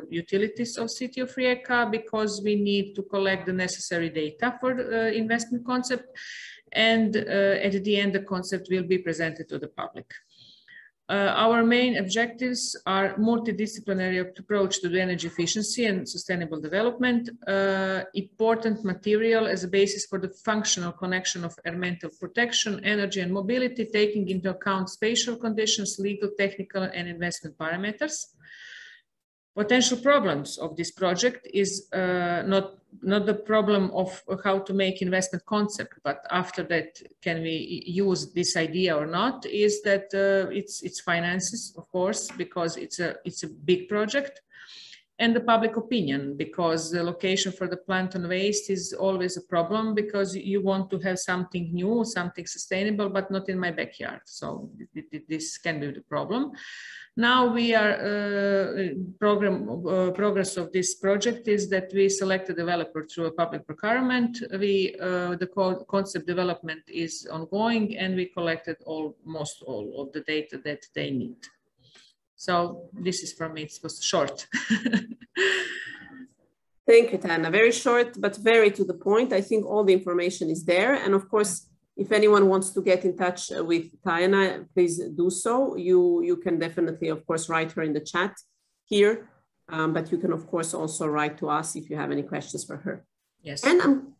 utilities of City of Rijeka, because we need to collect the necessary data for the investment concept. And at the end, the concept will be presented to the public. Our main objectives are multidisciplinary approach to the energy efficiency and sustainable development, important material as a basis for the functional connection of environmental protection, energy and mobility, taking into account spatial conditions, legal, technical and investment parameters. Potential problems of this project is not the problem of how to make investment concept, but after that, can we use this idea or not, is that it's finances, of course, because it's a big project, and the public opinion, because the location for the plant on waste is always a problem, because you want to have something new, something sustainable, but not in my backyard. So this can be the problem. Now we are progress of this project is that we select a developer through a public procurement. The concept development is ongoing, and we collected almost all of the data that they need. So this is from me. It was short. Thank you, Tatjana. Very short, but very to the point. I think all the information is there. And of course, if anyone wants to get in touch with Tatjana, please do so. You can definitely, of course, write her in the chat here, but you can, of course, also write to us if you have any questions for her. Yes. And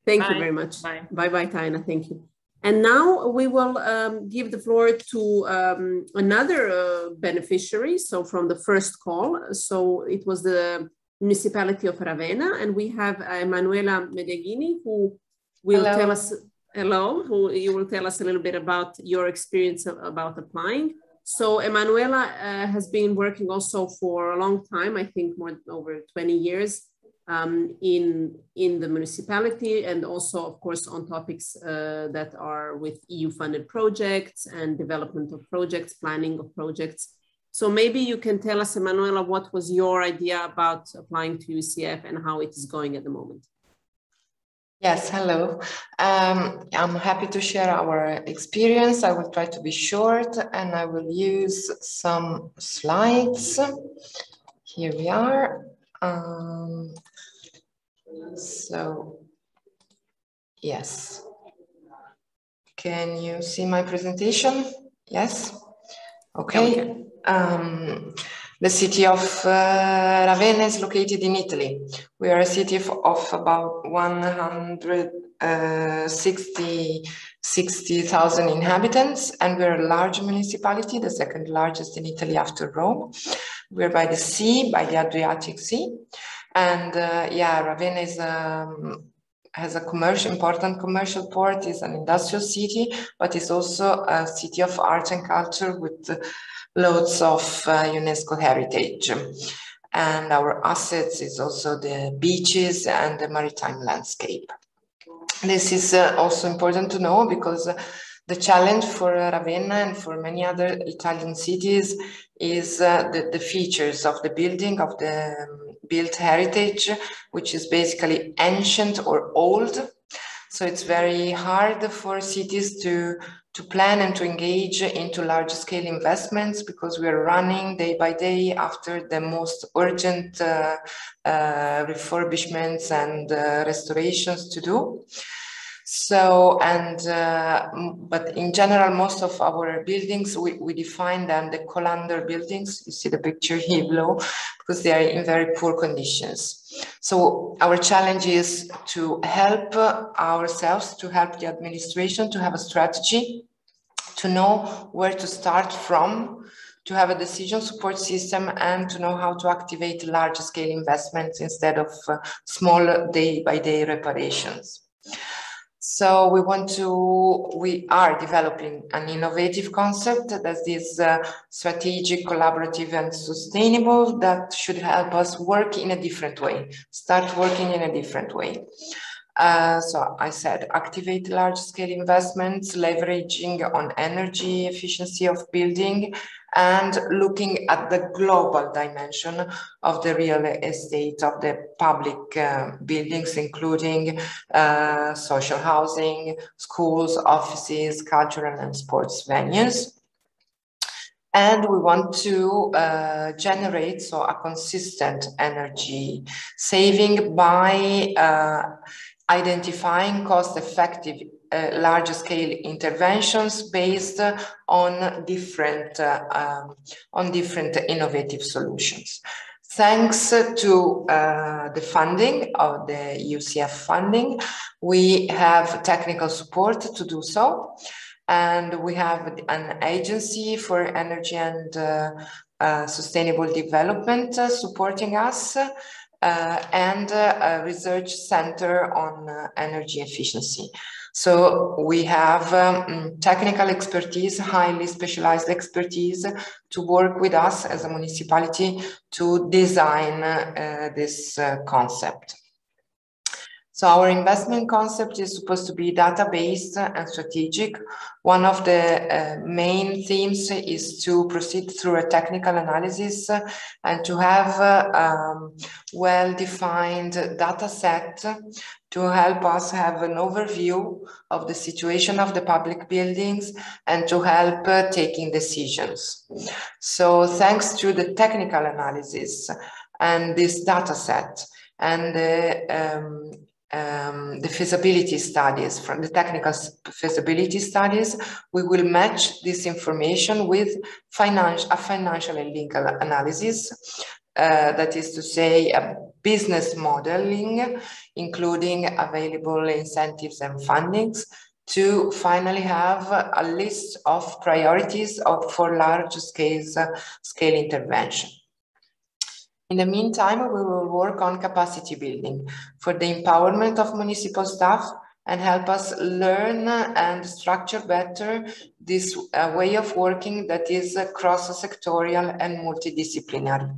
Thank you very much. Bye. Bye, Tatjana. Thank you. And now we will give the floor to another beneficiary. So from the first call, so it was the municipality of Ravenna, and we have Emanuela Medeghini, who will tell us, who you will tell us a little bit about your experience about applying. So Emanuela has been working also for a long time, I think over 20 years in the municipality, and also of course on topics that are with EU funded projects and development of projects, planning of projects. So maybe you can tell us, Emanuela, what was your idea about applying to EUCF and how it is going at the moment? Yes, hello. I'm happy to share our experience. I will try to be short and I will use some slides. Here we are. So, yes. Can you see my presentation? Yes? Okay. The city of Ravenna is located in Italy. We are a city of about 160,000 inhabitants, and we're a large municipality, the second largest in Italy after Rome. We're by the sea, by the Adriatic Sea. And Ravenna is has a important commercial port, is an industrial city, but it's also a city of art and culture with loads of UNESCO heritage. And our assets is also the beaches and the maritime landscape. This is also important to know because the challenge for Ravenna and for many other Italian cities is the features of the building, of the built heritage, which is basically ancient or old. So it's very hard for cities to plan and to engage into large-scale investments because we are running day by day after the most urgent refurbishments and restorations to do. So, but in general, most of our buildings, we define them the colander buildings. You see the picture here below, because they are in very poor conditions. So our challenge is to help ourselves, to help the administration, to have a strategy, to know where to start from, to have a decision support system, and to know how to activate large scale investments instead of small day-by-day reparations. So we are developing an innovative concept that is strategic, collaborative, and sustainable that should help us work in a different way, start working in a different way. So I said, activate large-scale investments, leveraging on energy efficiency of building, and looking at the global dimension of the real estate of the public buildings, including social housing, schools, offices, cultural and sports venues. And we want to generate a consistent energy saving by identifying cost-effective large-scale interventions based on different innovative solutions. Thanks to the funding of the EUCF funding, we have technical support to do so. And we have an agency for energy and sustainable development supporting us, and a research center on energy efficiency. So we have technical expertise, highly specialized expertise to work with us as a municipality to design this concept. So our investment concept is supposed to be data-based and strategic. One of the main themes is to proceed through a technical analysis and to have a well-defined data set to help us have an overview of the situation of the public buildings and to help taking decisions. So thanks to the technical analysis and this data set and the feasibility studies, from the technical feasibility studies, we will match this information with a financial and legal analysis. That is to say, business modeling, including available incentives and fundings, to finally have a list of priorities for large scale intervention. In the meantime, we will work on capacity building for the empowerment of municipal staff and help us learn and structure better this way of working that is cross-sectorial and multidisciplinary.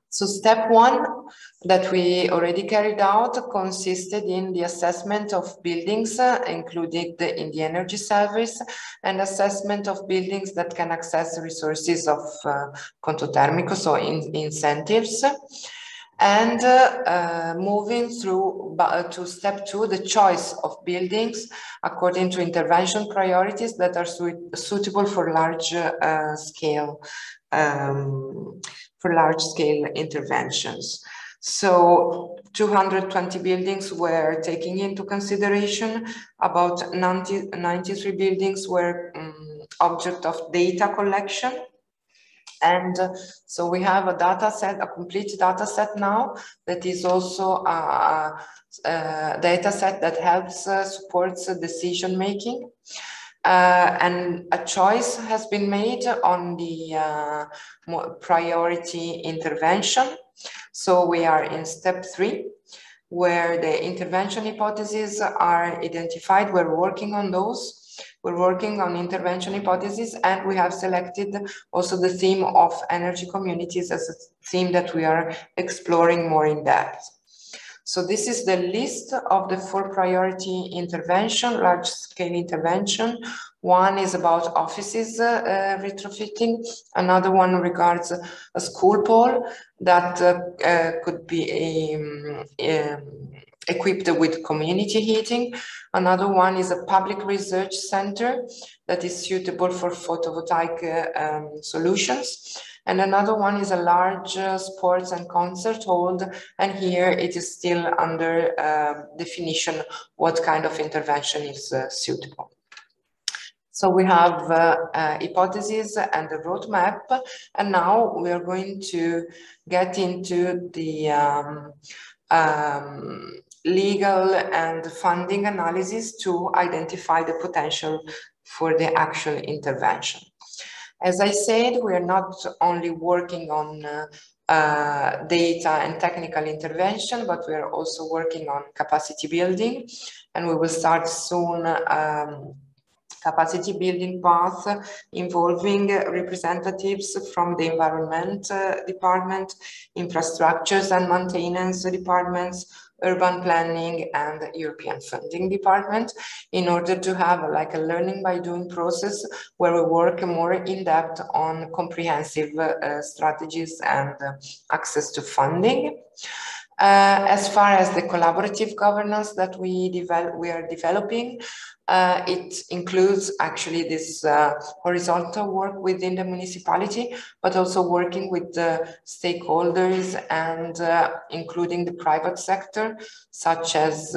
So step one that we already carried out consisted in the assessment of buildings included in the energy service and assessment of buildings that can access resources of conto térmico, so incentives. And moving through to step two, the choice of buildings according to intervention priorities that are suitable for large scale interventions. So 220 buildings were taken into consideration. About 93 buildings were object of data collection. And so we have a data set, a complete data set now that is also a data set that helps supports decision making. And a choice has been made on the priority intervention. So we are in step 3, where the intervention hypotheses are identified. We're working on those. We're working on intervention hypotheses, and we have selected also the theme of energy communities as a theme that we are exploring more in depth. So this is the list of the 4 priority intervention, large scale intervention. One is about offices retrofitting. Another one regards a school pole that could be equipped with community heating. Another one is a public research center that is suitable for photovoltaic solutions. And another one is a large sports and concert hall. And here it is still under definition what kind of intervention is suitable. So we have hypotheses and the roadmap. And now we are going to get into the legal and funding analysis to identify the potential for the actual intervention. As I said, we are not only working on data and technical intervention, but we are also working on capacity building, and we will start soon capacity building path involving representatives from the environment department, infrastructures and maintenance departments, urban planning and European funding department, in order to have like a learning by doing process where we work more in depth on comprehensive strategies and access to funding. As far as the collaborative governance that we are developing, it includes actually this horizontal work within the municipality, but also working with the stakeholders and including the private sector, such as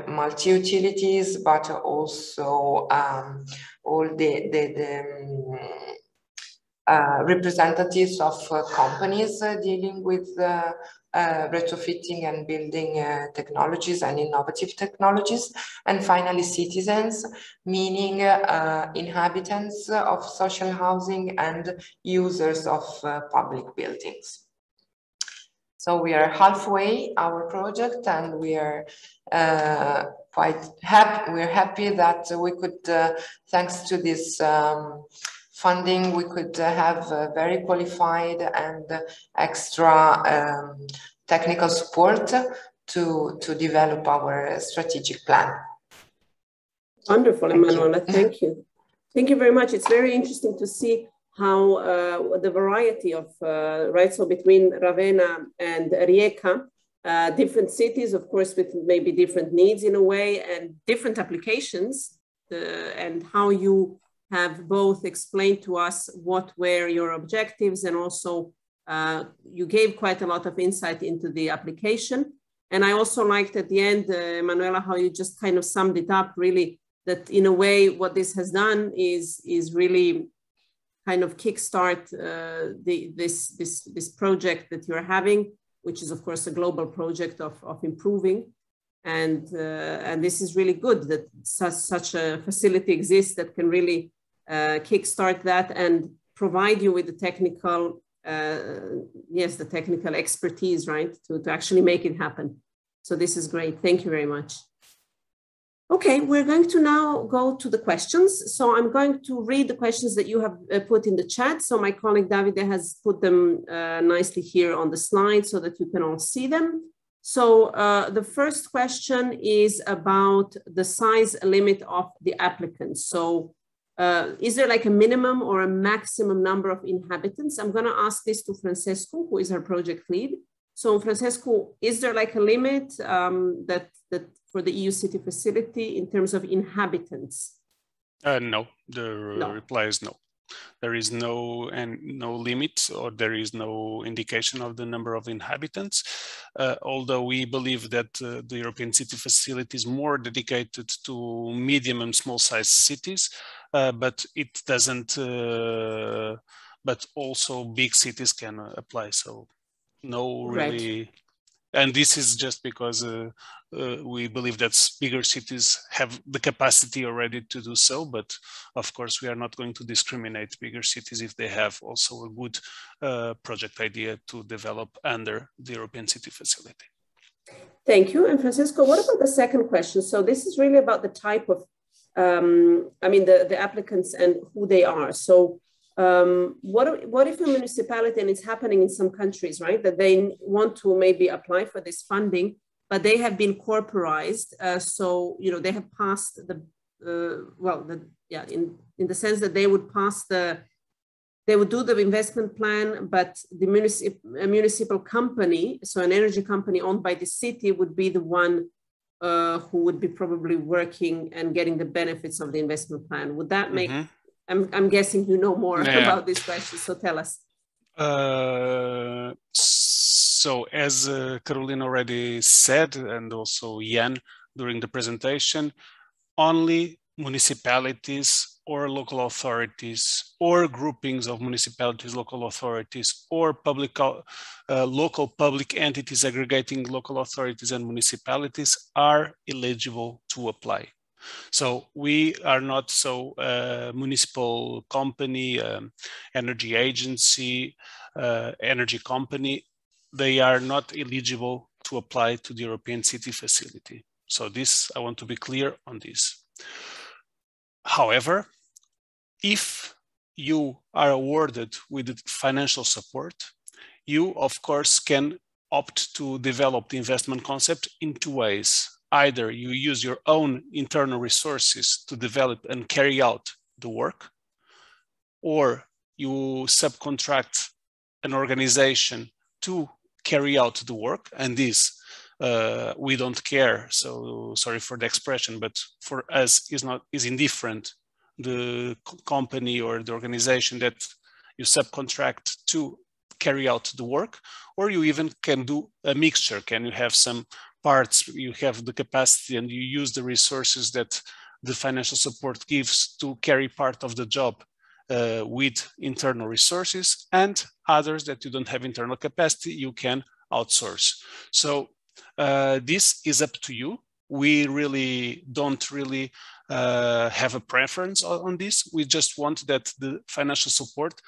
multi-utilities, but also all the representatives of companies dealing with retrofitting and building technologies and innovative technologies, and finally citizens, meaning inhabitants of social housing and users of public buildings. So we are halfway our project, and we are quite happy. We're happy that we could, thanks to this funding, we could have very qualified and extra technical support to develop our strategic plan. Wonderful, Emanuela, thank you. Thank you very much. It's very interesting to see how the variety of, right, so between Ravenna and Rijeka, different cities, of course, with maybe different needs in a way and different applications, and how you have both explained to us what were your objectives, and also you gave quite a lot of insight into the application. And I also liked at the end, Emanuela, how you just kind of summed it up really, that in a way what this has done is really kind of kickstart this project that you're having, which is of course a global project of improving. And this is really good that such a facility exists that can really kickstart that and provide you with the technical, the technical expertise, right, to actually make it happen. So this is great. Thank you very much. Okay, we're going to now go to the questions. So I'm going to read the questions that you have put in the chat. So my colleague Davide has put them nicely here on the slide so that you can all see them. So the first question is about the size limit of the applicants. So is there like a minimum or a maximum number of inhabitants? I'm going to ask this to Francesco, who is our project lead. So Francesco, is there like a limit that for the EU City facility in terms of inhabitants? No, the reply is no. There is no limit, or there is no indication of the number of inhabitants, although we believe that the European City facility is more dedicated to medium and small sized cities, but it doesn't, but also big cities can apply. So no, really. Right. And this is just because we believe that bigger cities have the capacity already to do so, but of course we are not going to discriminate bigger cities if they have also a good project idea to develop under the European City facility. Thank you. And Francesco, what about the second question? So this is really about the type of, the applicants and who they are. So what if a municipality, and it's happening in some countries, right, that they want to maybe apply for this funding, but they have been corporized, so they have passed in the sense that they would pass they would do the investment plan, but the municipal company, so an energy company owned by the city, would be the one who would be probably working and getting the benefits of the investment plan. Would that make? I'm guessing you know more about this question, so tell us. So as Caroline already said, and also Jan during the presentation, only municipalities or local authorities or groupings of municipalities, local authorities, or local public entities aggregating local authorities and municipalities are eligible to apply. So we are not municipal company, energy agency, energy company. They are not eligible to apply to the European City facility. So this, I want to be clear on this. However, if you are awarded with financial support, you of course can opt to develop the investment concept in two ways. Either you use your own internal resources to develop and carry out the work, or you subcontract an organization to carry out the work, and this we don't care. So sorry for the expression, but for us is indifferent the company or the organization that you subcontract to carry out the work, or you even can do a mixture. Can you have some parts, you have the capacity and you use the resources that the financial support gives to carry part of the job with internal resources, and others that you don't have internal capacity, you can outsource. So this is up to you. We really don't have a preference on this. We just want that the financial support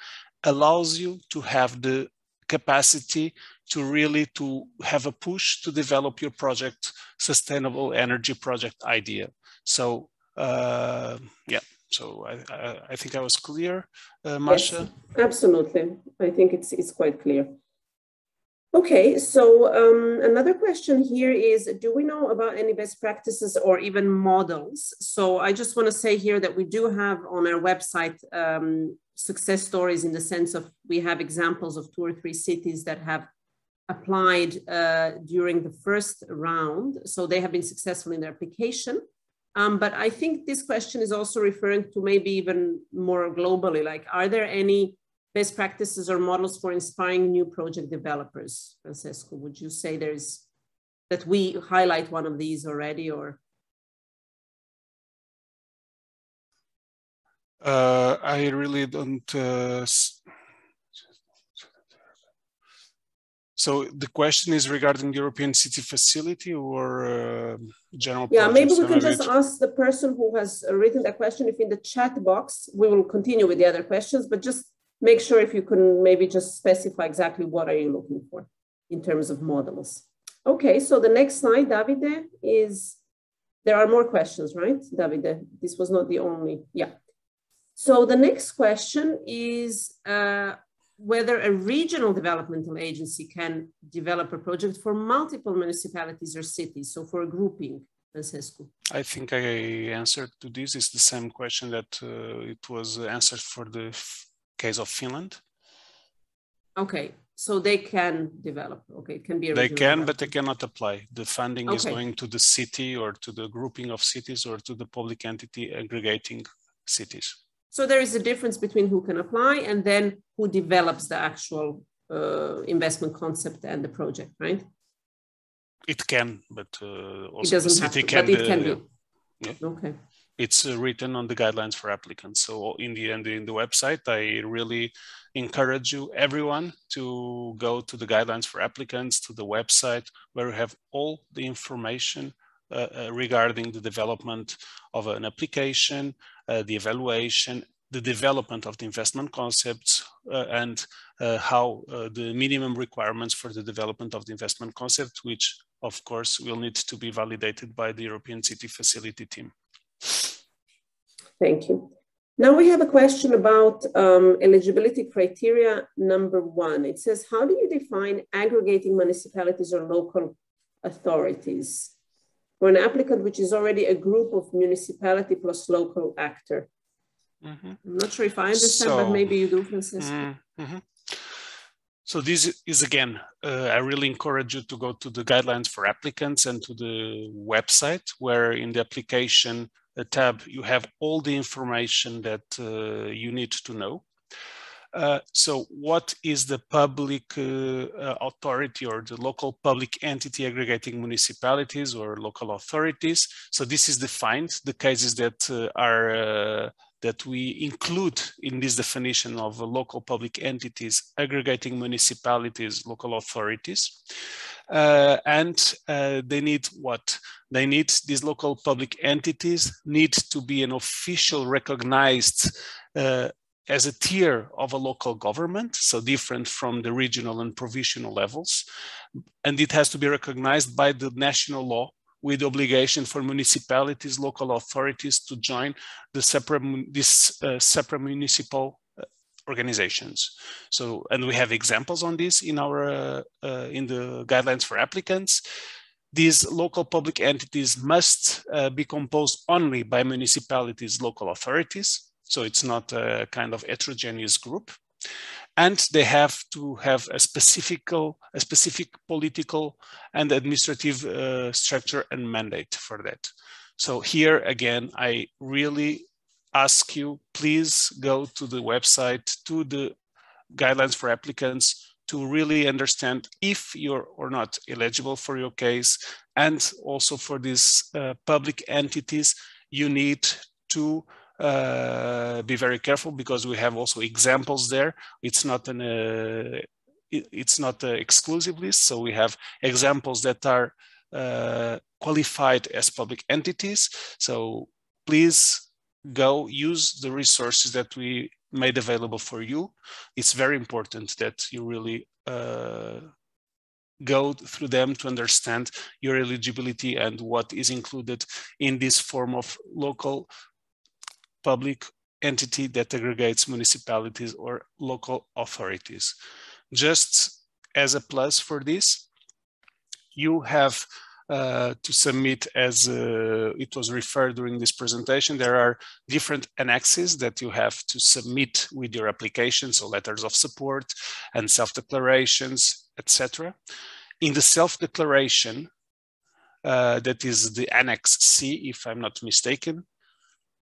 allows you to have the capacity to have a push to develop your project, sustainable energy project idea. So so I think I was clear, Masha? Yes, absolutely. I think it's quite clear. Okay, so another question here is, do we know about any best practices or even models? So I just want to say here that we do have on our website success stories, in the sense of we have examples of 2 or 3 cities that have applied during the first round. So they have been successful in their application. But I think this question is also referring to maybe even more globally, like, are there any best practices or models for inspiring new project developers? Francesco, would you say that we highlight one of these already, or? I really don't. So the question is regarding the European City Facility or general projects? Yeah, maybe we can just ask the person who has written that question if in the chat box, we will continue with the other questions, but just make sure if you can maybe just specify exactly what are you looking for in terms of models. Okay, so the next slide, Davide, is, there are more questions, right, Davide? This was not the only, yeah. So the next question is whether a regional developmental agency can develop a project for multiple municipalities or cities, so for a grouping, Francesco. I think I answered to this. It's the same question that it was answered for the case of Finland. Okay, so they can develop. Okay, it can be a They can, but they cannot apply. The funding is Okay. going to the city or to the grouping of cities or to the public entity aggregating cities. So there is a difference between who can apply and then who develops the actual investment concept and the project, right? It can, but also it doesn't the city have to, can. but it can be. Yeah. Okay. It's written on the guidelines for applicants. So in the end, in the website, I really encourage you, everyone, to go to the guidelines for applicants, to the website, where you have all the information regarding the development of an application, the evaluation, the development of the investment concepts, and how the minimum requirements for the development of the investment concept, which of course will need to be validated by the European City Facility team. Thank you. Now we have a question about eligibility criteria number 1. It says, how do you define aggregating municipalities or local authorities for an applicant which is already a group of municipality plus local actor? I'm not sure if I understand, but maybe you do, Francisco. So this is, again, I really encourage you to go to the guidelines for applicants and to the website, where in the application tab, you have all the information that you need to know. So what is the public authority or the local public entity aggregating municipalities or local authorities? So this is defined, the cases that are that we include in this definition of local public entities aggregating municipalities, local authorities. And they need what? They need, these local public entities need to be an official recognized as a tier of a local government, so different from the regional and provincial levels. And it has to be recognized by the national law, with the obligation for municipalities, local authorities to join the separate municipal organizations. So, and we have examples on this in our in the guidelines for applicants. These local public entities must be composed only by municipalities, local authorities. So it's not a kind of heterogeneous group. And they have to have a specific political and administrative structure and mandate for that. So here again, I really ask you, please go to the website, to the guidelines for applicants, to really understand if you're or not eligible for your case. And also for these public entities, you need to be very careful, because we have also examples there. It's not an it's not exclusive list, so we have examples that are qualified as public entities. So please go use the resources that we made available for you. It's very important that you really go through them to understand your eligibility and what is included in this form of local public entity that aggregates municipalities or local authorities. Just as a plus for this, you have to submit, as it was referred during this presentation, there are different annexes that you have to submit with your application, so letters of support and self-declarations, etc. In the self-declaration, that is the Annex C, if I'm not mistaken,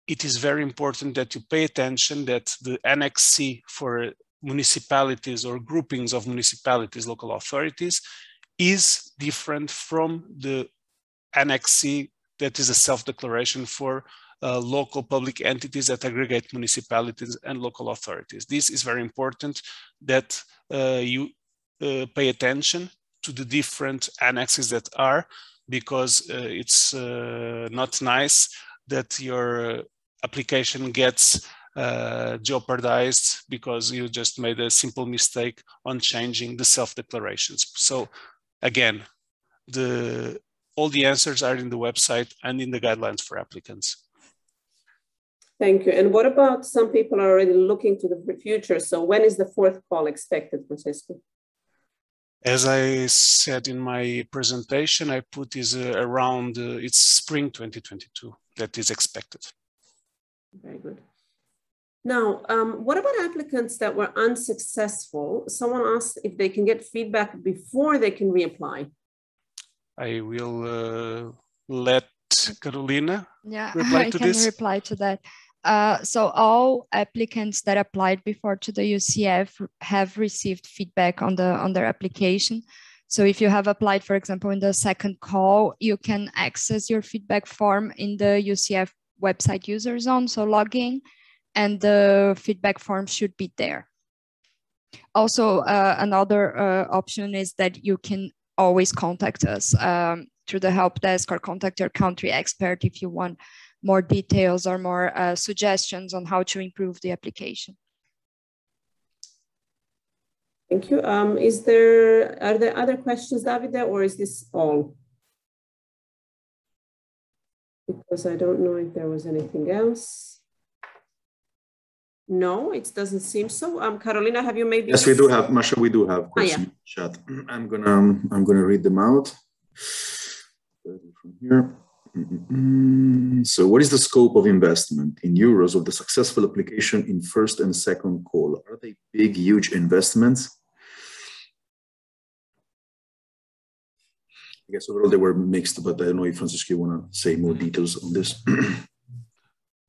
it is very important that you pay attention that the Annex C for municipalities or groupings of municipalities, local authorities, is different from the Annex C that is a self-declaration for local public entities that aggregate municipalities and local authorities. This is very important that you pay attention to the different annexes that are, because it's not nice that your application gets jeopardized because you just made a simple mistake on changing the self-declarations. So again, all the answers are in the website and in the guidelines for applicants. Thank you. And what about some people are already looking to the future? So when is the fourth call expected, Francisco? As I said in my presentation, I put is around, it's spring 2022 that is expected. Very good. Now, what about applicants that were unsuccessful? Someone asked if they can get feedback before they can reapply. I will let Carolina reply to this. Reply to that. So all applicants that applied before to the EUCF have received feedback on their application. So if you have applied, for example, in the second call, you can access your feedback form in the EUCF website user zone. So log in and the feedback form should be there. Also, another option is that you can always contact us through the help desk or contact your country expert if you want more details or more suggestions on how to improve the application. Thank you. Are there other questions, Davide, or is this all? Because I don't know if there was anything else. No, it doesn't seem so. Carolina, have you maybe? Yes, we do have, Masha, we do have questions in chat. I'm gonna read them out from here. So what is the scope of investment in euros of the successful application in first and second call? Are they big, huge investments? I guess overall they were mixed, but I don't know if Francisco, you want to say more details on this.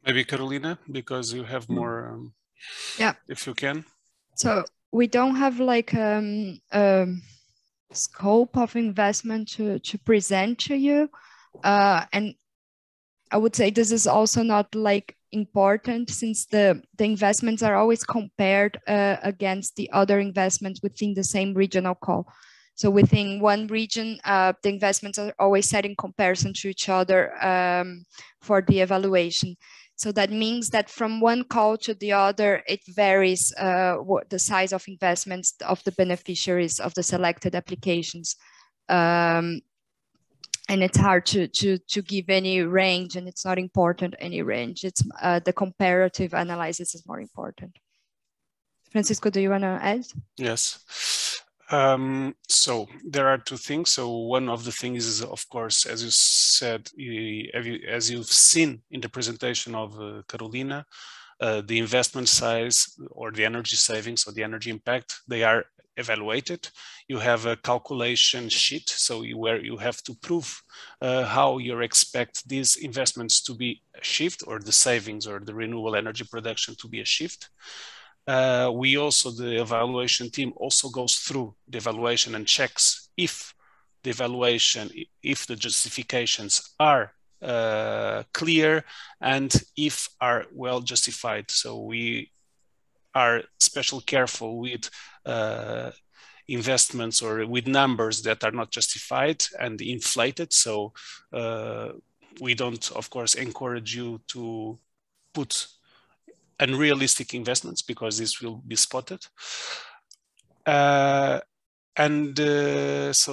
Maybe Carolina, because you have more, if you can. So we don't have like scope of investment to present to you. And I would say this is also not like important, since the investments are always compared against the other investments within the same regional call. So within one region, the investments are always set in comparison to each other for the evaluation. So that means that from one call to the other, it varies what the size of investments of the beneficiaries of the selected applications. And it's hard to give any range, and it's not important any range. It's the comparative analysis is more important. Francisco, do you want to add? Yes. So there are two things. So one of the things is, of course, as you said, as you've seen in the presentation of Carolina, the investment size or the energy savings or the energy impact, they are evaluated. You have a calculation sheet, so where you have to prove how you expect these investments to be achieved, or the savings or the renewable energy production to be achieved. We also, the evaluation team also goes through the evaluation and checks if the evaluation, if the justifications are clear and if are well justified. So we are especially careful with investments or with numbers that are not justified and inflated. So we don't, of course, encourage you to put unrealistic investments, because this will be spotted. So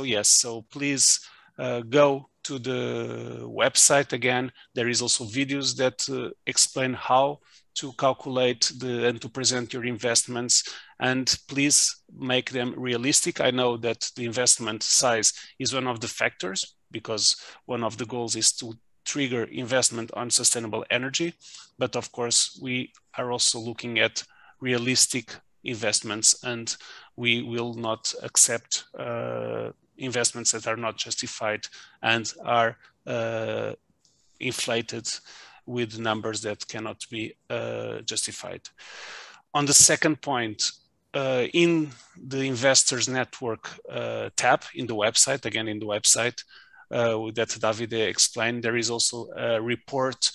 yes, so please go to the website again. There is also videos that explain how to calculate and to present your investments, and please make them realistic. I know that the investment size is one of the factors, because one of the goals is to trigger investment on sustainable energy. But of course, we are also looking at realistic investments, and we will not accept investments that are not justified and are inflated with numbers that cannot be justified. On the second point, in the Investors Network tab in the website, again in the website that Davide explained, there is also a report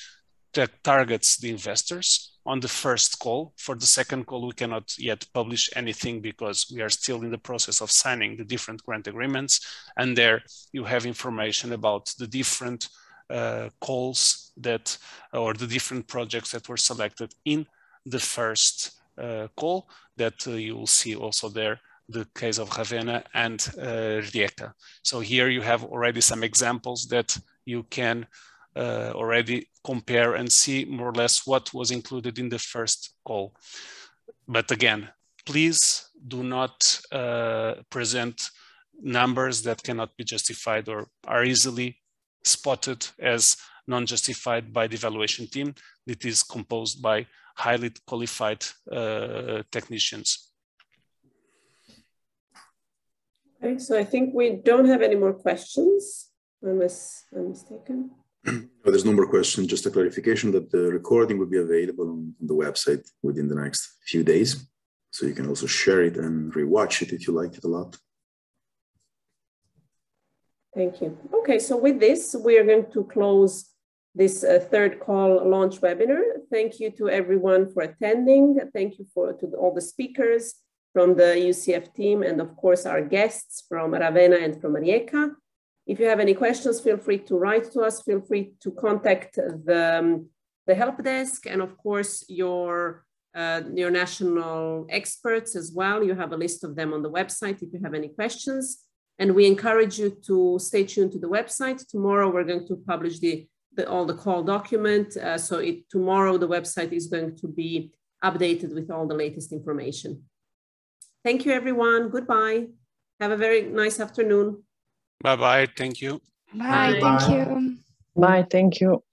that targets the investors on the first call. For the second call, we cannot yet publish anything because we are still in the process of signing the different grant agreements. And there you have information about the different calls that, or the different projects that were selected in the first call, that you will see also there the case of Ravenna and Rijeka. So here you have already some examples that you can already compare and see more or less what was included in the first call. But again, please do not present numbers that cannot be justified or are easily spotted as non-justified by the evaluation team. It is composed by highly qualified technicians. Okay, so I think we don't have any more questions, unless I'm mistaken. There's no more questions, just a clarification that the recording will be available on the website within the next few days. So you can also share it and rewatch it if you liked it a lot. Thank you. Okay, so with this, we are going to close this third call launch webinar. Thank you to everyone for attending. Thank you to all the speakers from the EUCF team, and of course our guests from Ravenna and from Rijeka. If you have any questions, feel free to write to us. Feel free to contact the help desk, and of course your national experts as well. You have a list of them on the website if you have any questions. And we encourage you to stay tuned to the website. Tomorrow we're going to publish all the call document. Tomorrow the website is going to be updated with all the latest information. Thank you, everyone. Goodbye. Have a very nice afternoon. Bye-bye. Thank you. Bye. Bye. Thank you. Bye. Thank you.